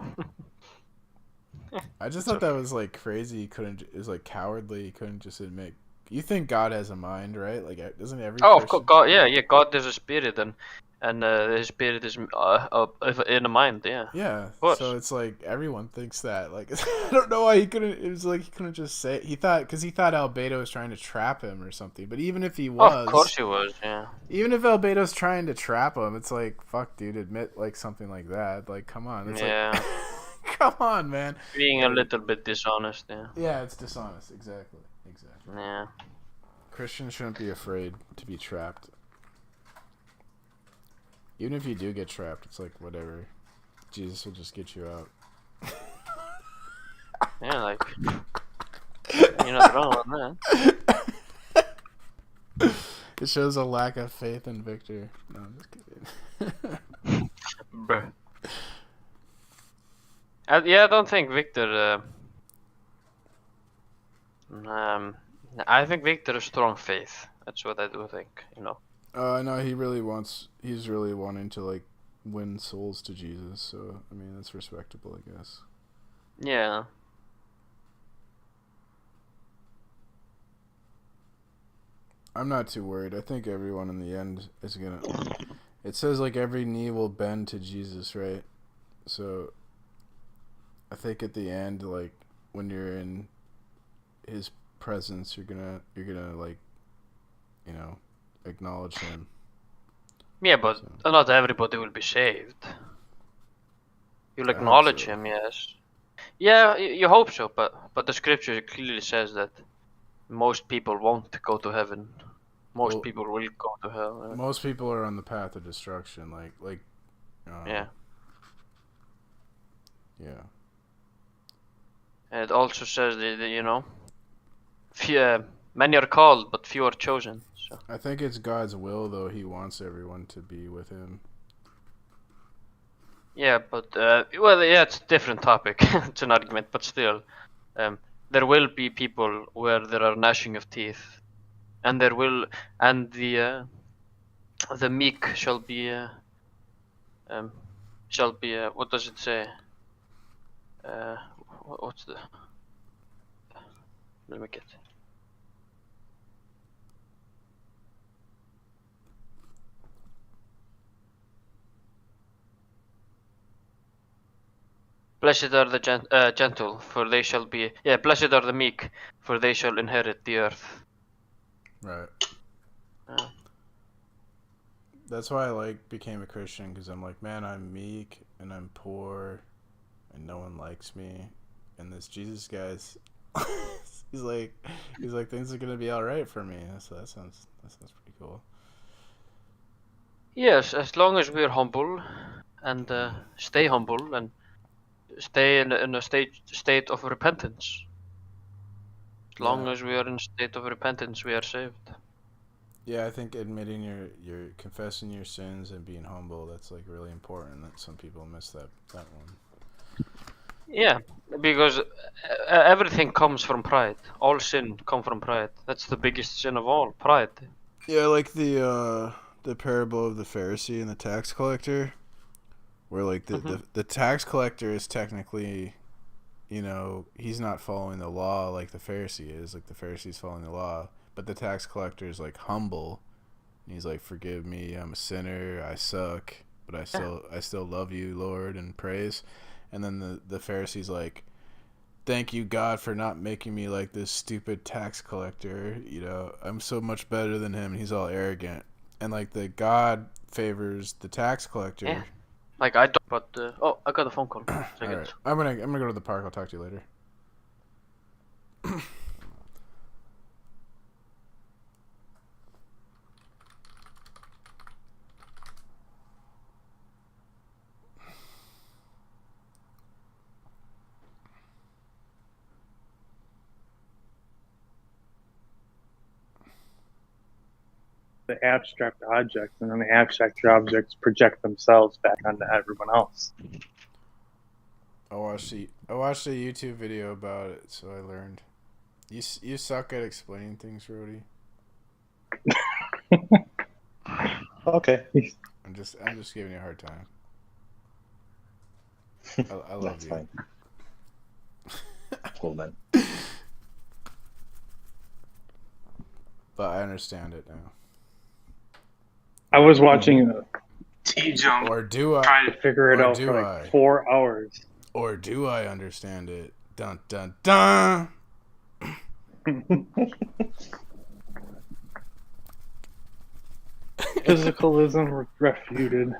[SPEAKER 2] I just thought that was like crazy. It was like cowardly. He couldn't just admit. You think God has a mind, right? Like, doesn't every Christian...
[SPEAKER 19] God, yeah. God is a spirit, and his spirit is in a mind. Yeah.
[SPEAKER 2] Yeah. So it's like everyone thinks that. Like, I don't know why he couldn't. It was like he couldn't just say. He thought Albedo was trying to trap him or something. But even if he was,
[SPEAKER 19] of course he was. Yeah.
[SPEAKER 2] Even if Albedo's trying to trap him, it's like, fuck, dude, admit like something like that. Like, come on. It's like, Come on, man.
[SPEAKER 19] Being a little bit dishonest, yeah.
[SPEAKER 2] Yeah, it's dishonest. Exactly.
[SPEAKER 19] Yeah.
[SPEAKER 2] Christians shouldn't be afraid to be trapped. Even if you do get trapped, it's like, whatever. Jesus will just get you out.
[SPEAKER 19] Yeah, like... You're not wrong on that.
[SPEAKER 2] It shows a lack of faith in Victor. No, I'm just kidding.
[SPEAKER 19] Bruh. I don't think Victor... I think Victor has strong faith. That's what I do think, you know.
[SPEAKER 2] No, he's really wanting to, like, win souls to Jesus, so, I mean, that's respectable, I guess.
[SPEAKER 19] Yeah.
[SPEAKER 2] I'm not too worried. I think everyone in the end is gonna... It says, like, every knee will bend to Jesus, right? So, I think at the end, like, when you're in his presence, you're gonna, like, you know, acknowledge him.
[SPEAKER 19] Yeah, but not everybody will be saved. You'll acknowledge him, yes. Yeah, you hope so, but the scripture clearly says that most people won't go to heaven. Most people will go to hell.
[SPEAKER 2] Most people are on the path of destruction,
[SPEAKER 19] yeah.
[SPEAKER 2] Yeah.
[SPEAKER 19] And it also says that, you know, many are called, but few are chosen. So.
[SPEAKER 2] I think it's God's will, though. He wants everyone to be with him.
[SPEAKER 19] Yeah, but well, yeah, it's a different topic. It's an argument, but still, there will be people where there are gnashing of teeth, and the meek shall be what does it say? What's the? Let me get. Blessed are the gentle, for they shall be... Yeah, blessed are the meek, for they shall inherit the earth.
[SPEAKER 2] Right. That's why I, became a Christian, because I'm like, man, I'm meek, and I'm poor, and no one likes me. And this Jesus guy's... he's like, things are going to be alright for me. So that sounds pretty cool.
[SPEAKER 19] Yes, as long as we're humble, and stay humble, and... stay in a state of repentance. As long as we are in a state of repentance, we are saved.
[SPEAKER 2] Yeah, I think admitting your confessing your sins and being humble, that's really important. That some people miss that one.
[SPEAKER 19] Yeah, because everything comes from pride. All sin comes from pride. That's the biggest sin of all, pride.
[SPEAKER 2] Yeah, like the parable of the Pharisee and the tax collector. Where the tax collector is technically, you know, he's not following the law like the Pharisee is. Like the Pharisee's following the law, but the tax collector is humble. And he's like, "Forgive me, I'm a sinner. I suck, but I still love you, Lord," and praise. And then the Pharisee's like, "Thank you, God, for not making me like this stupid tax collector. You know, I'm so much better than him." And he's all arrogant, and the God favors the tax collector.
[SPEAKER 19] Yeah. I don't, but oh, I got a phone call.
[SPEAKER 2] Alright. I'm gonna go to the park. I'll talk to you later.
[SPEAKER 9] The abstract objects, and then the abstract objects project themselves back onto everyone else.
[SPEAKER 2] I watched a YouTube video about it, so I learned. You suck at explaining things, Rody.
[SPEAKER 14] Okay.
[SPEAKER 2] I'm just giving you a hard time. I love
[SPEAKER 14] That's
[SPEAKER 2] you.
[SPEAKER 14] fine. Cool, man.
[SPEAKER 2] But I understand it now.
[SPEAKER 9] I was watching a T-Jump trying to figure it out for 4 hours.
[SPEAKER 2] Or do I understand it? Dun dun dun!
[SPEAKER 9] Physicalism refuted.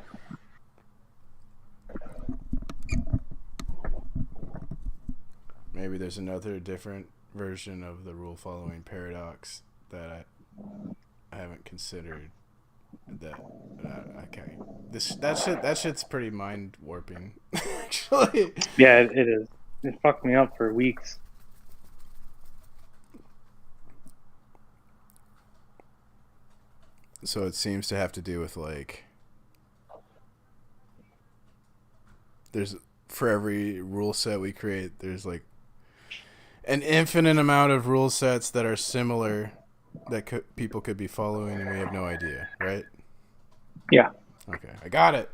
[SPEAKER 2] maybe there's another different version of the rule following paradox that I haven't considered. That I can't. That shit's pretty mind warping. Actually.
[SPEAKER 9] Yeah, it is. It fucked me up for weeks.
[SPEAKER 2] So it seems to have to do with like there's for every rule set we create, there's like an infinite amount of rule sets that are similar that people could be following, and we have no idea, right?
[SPEAKER 9] Yeah.
[SPEAKER 2] Okay, I got it.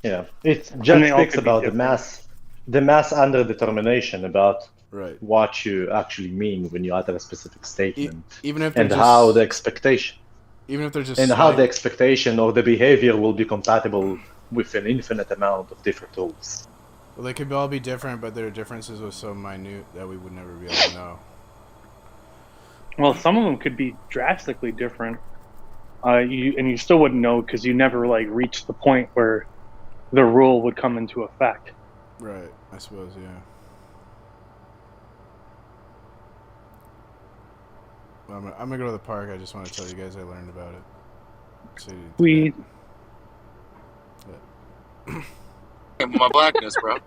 [SPEAKER 14] Yeah, it just speaks about the mass underdetermination about
[SPEAKER 2] right.
[SPEAKER 14] what you actually mean when you utter a specific statement,
[SPEAKER 2] even if
[SPEAKER 14] and how the expectation,
[SPEAKER 2] even if they're just
[SPEAKER 14] and how the expectation or the behavior will be compatible with an infinite amount of different rules.
[SPEAKER 2] Well, they could all be different, but their differences were so minute that we would never be able to know.
[SPEAKER 9] Well, some of them could be drastically different. You still wouldn't know because you never like reached the point where the rule would come into effect.
[SPEAKER 2] Right, I suppose, yeah. Well, I'm gonna go to the park. I just want to tell you guys I learned about it. So
[SPEAKER 5] my blackness, bro.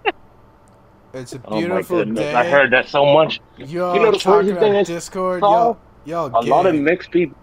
[SPEAKER 2] It's a
[SPEAKER 12] Oh my
[SPEAKER 2] beautiful
[SPEAKER 12] goodness,
[SPEAKER 2] day.
[SPEAKER 12] I heard that so much.
[SPEAKER 2] Yo,
[SPEAKER 12] You know the
[SPEAKER 2] talking
[SPEAKER 12] crazy thing
[SPEAKER 2] on
[SPEAKER 12] is,
[SPEAKER 2] Discord,
[SPEAKER 12] Saul,
[SPEAKER 2] y'all
[SPEAKER 12] a lot of
[SPEAKER 2] gay.
[SPEAKER 12] mixed people.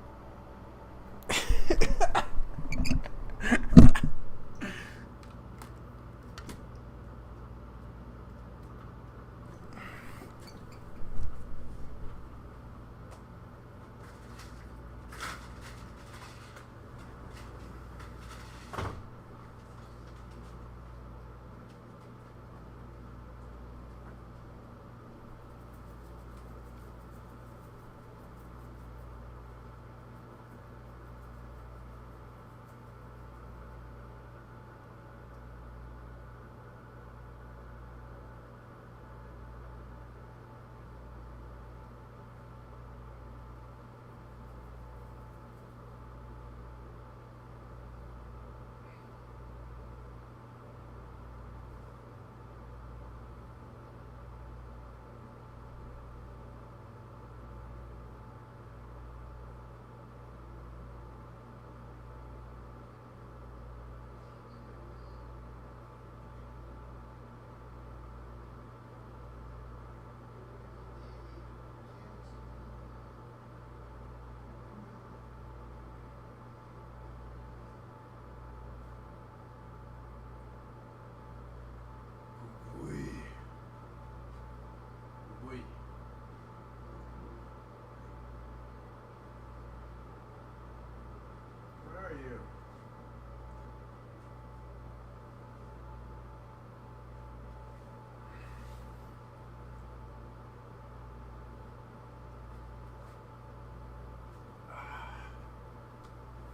[SPEAKER 2] Where are you?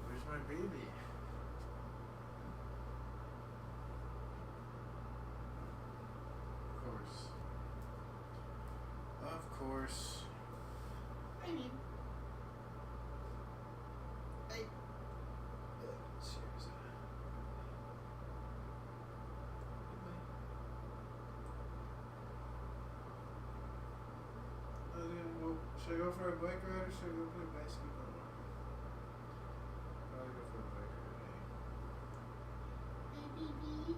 [SPEAKER 2] Where's my baby? Of course.
[SPEAKER 4] Baby.
[SPEAKER 2] Should I go for a bike ride or should I go play basketball? Probably go for a bike ride.
[SPEAKER 4] Baby.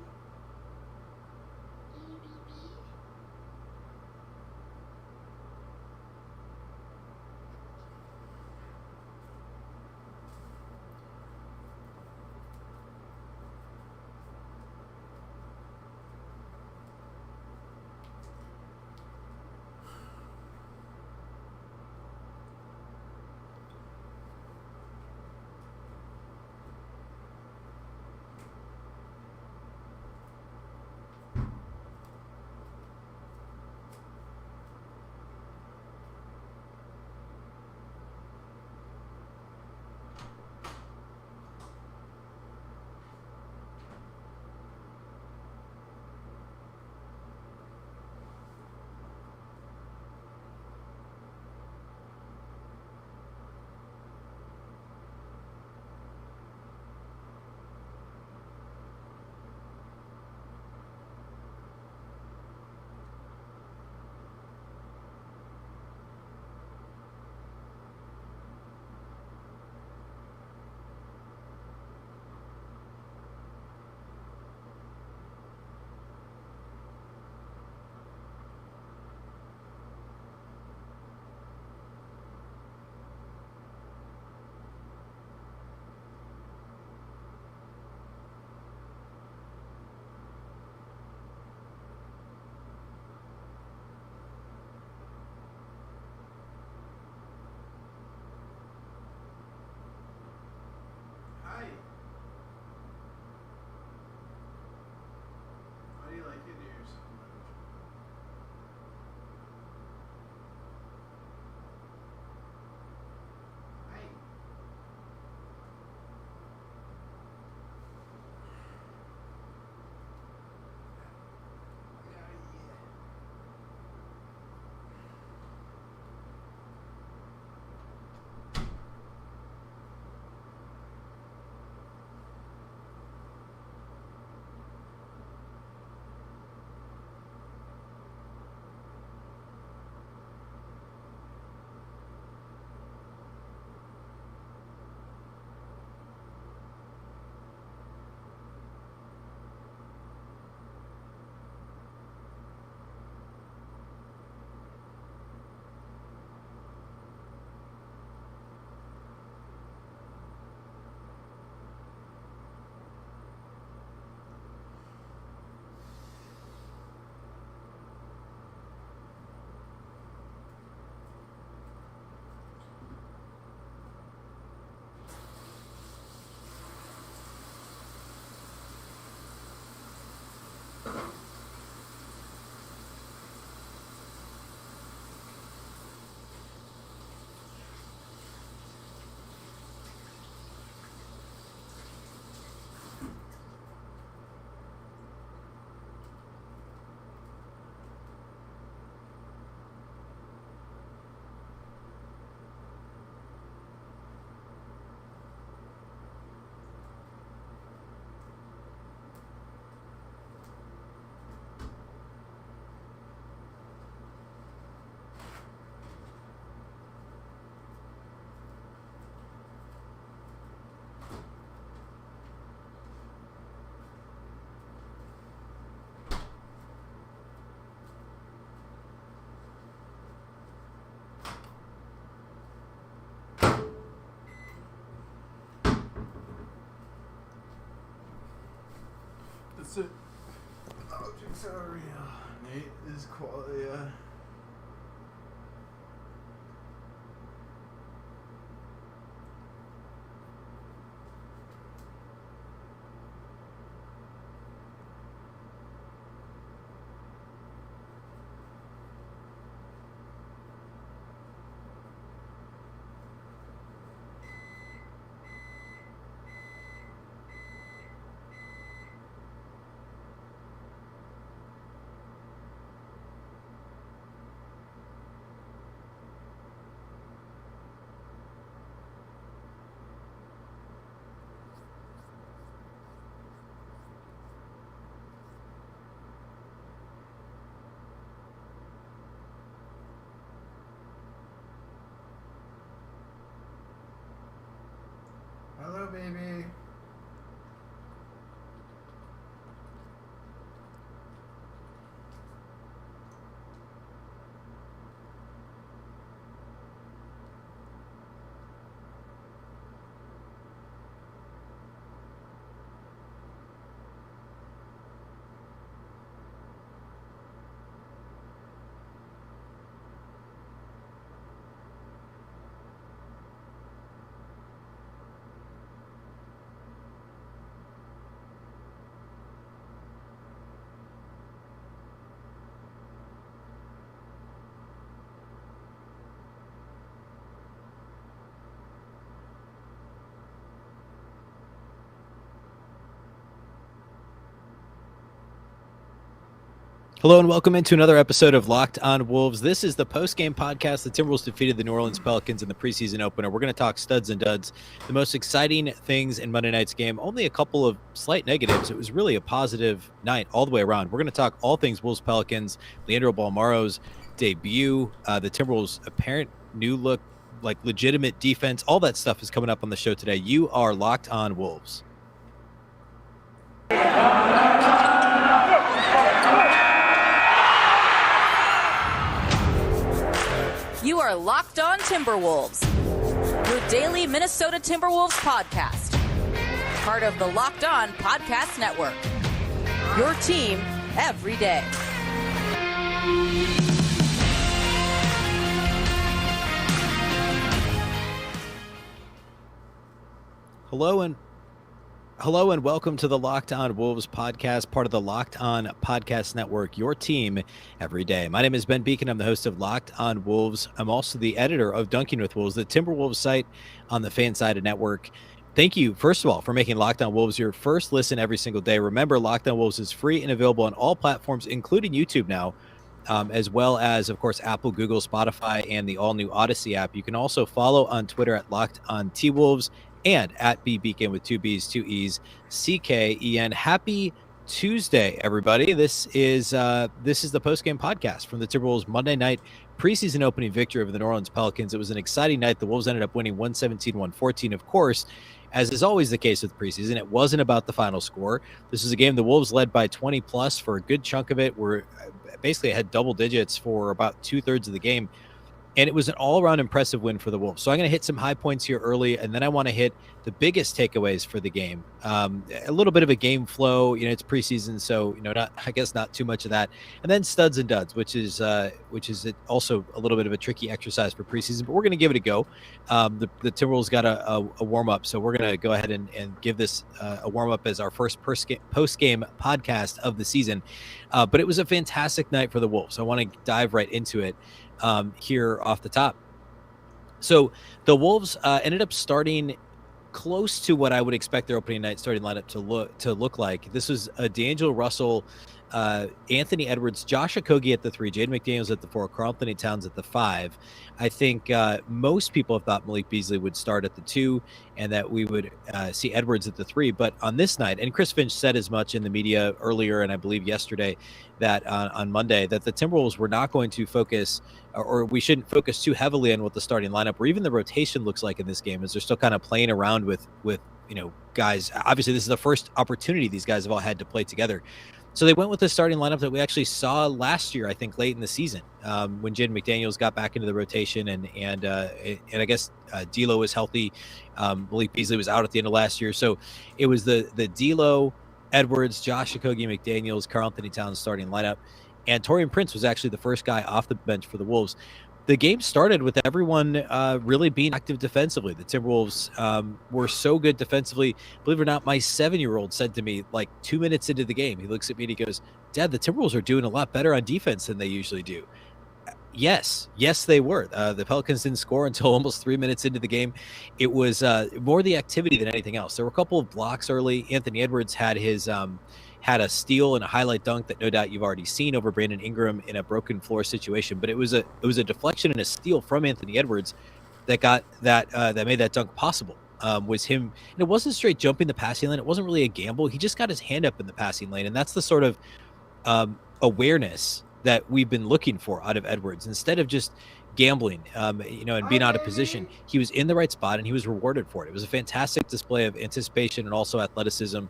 [SPEAKER 2] That's it. Objects are real. Nate is qualia. Hello, baby.
[SPEAKER 20] Hello and welcome into another episode of Locked On Wolves. This is the post-game podcast. The Timberwolves defeated the New Orleans Pelicans in the preseason opener. We're going to talk studs and duds, the most exciting things in Monday night's game. Only a couple of slight negatives. It was really a positive night all the way around. We're going to talk all things Wolves Pelicans, Leandro Balmaro's debut, the Timberwolves' apparent new look, like legitimate defense. All that stuff is coming up on the show today. You are Locked On Wolves.
[SPEAKER 21] You are Locked On Timberwolves, your daily Minnesota Timberwolves podcast. Part of the Locked On Podcast Network. Your team every day.
[SPEAKER 20] Hello and welcome to the Locked On Wolves podcast, part of the Locked On Podcast Network, your team every day. My name is Ben Beacon. I'm the host of Locked On Wolves. I'm also the editor of Dunking with Wolves, the Timberwolves site on the Fansided Network. Thank you, first of all, for making Locked On Wolves your first listen every single day. Remember, Locked On Wolves is free and available on all platforms, including YouTube now, as well as, of course, Apple, Google, Spotify, and the all-new Odyssey app. You can also follow on Twitter at Locked On T-Wolves and at BBeacon with two B's, two E's, CKEN. Happy Tuesday, everybody. This is the post-game podcast from the Timberwolves Monday night preseason opening victory over the New Orleans Pelicans. It was an exciting night. The Wolves ended up winning 117-114. Of course, as is always the case with preseason, it wasn't about the final score. This is a game the Wolves led by 20-plus for a good chunk of it. We're basically had double digits for about two-thirds of the game. And it was an all-around impressive win for the Wolves. So I'm going to hit some high points here early, and then I want to hit the biggest takeaways for the game. A little bit of a game flow. It's preseason, so not too much of that. And then studs and duds, which is also a little bit of a tricky exercise for preseason, but we're going to give it a go. The Timberwolves got a warm-up, so we're going to go ahead and give this a warm-up as our first post-game podcast of the season. But it was a fantastic night for the Wolves. So I want to dive right into it. Here off the top. So the Wolves ended up starting close to what I would expect their opening night starting lineup to look like. This was D'Angelo Russell, Anthony Edwards, Josh Okogie at the 3, Jaden McDaniels at the 4, Karl Anthony Towns at the 5. I think most people have thought Malik Beasley would start at the 2 and that we would see Edwards at the 3. But on this night, and Chris Finch said as much in the media earlier and I believe yesterday that on Monday that the Timberwolves were not going to focus or we shouldn't focus too heavily on what the starting lineup or even the rotation looks like in this game as they're still kind of playing around with guys. Obviously, this is the first opportunity these guys have all had to play together. So they went with the starting lineup that we actually saw last year, I think, late in the season when Jaden McDaniels got back into the rotation, and I guess D'Lo was healthy. Malik Beasley was out at the end of last year, so it was the D'Lo, Edwards, Josh Okogie McDaniels, Karl Anthony Towns starting lineup, and Taurean Prince was actually the first guy off the bench for the Wolves. The game started with everyone really being active defensively. The Timberwolves were so good defensively. Believe it or not, my 7-year-old said to me, like 2 minutes into the game, he looks at me and he goes, "Dad, the Timberwolves are doing a lot better on defense than they usually do." Yes, they were. The Pelicans didn't score until almost 3 minutes into the game. It was more the activity than anything else. There were a couple of blocks early. Anthony Edwards had his had a steal and a highlight dunk that no doubt you've already seen over Brandon Ingram in a broken floor situation. But it was a deflection and a steal from Anthony Edwards that got that made that dunk possible. Was him, and it wasn't straight jumping the passing lane. It wasn't really a gamble. He just got his hand up in the passing lane, and that's the sort of awareness that we've been looking for out of Edwards. Instead of just gambling, and being out of position, he was in the right spot and he was rewarded for it. It was a fantastic display of anticipation and also athleticism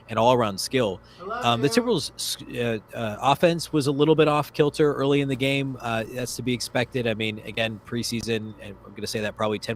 [SPEAKER 20] and all-around skill. The Timberwolves' offense was a little bit off kilter early in the game. That's to be expected. I mean, again, preseason, and I'm going to say that probably 10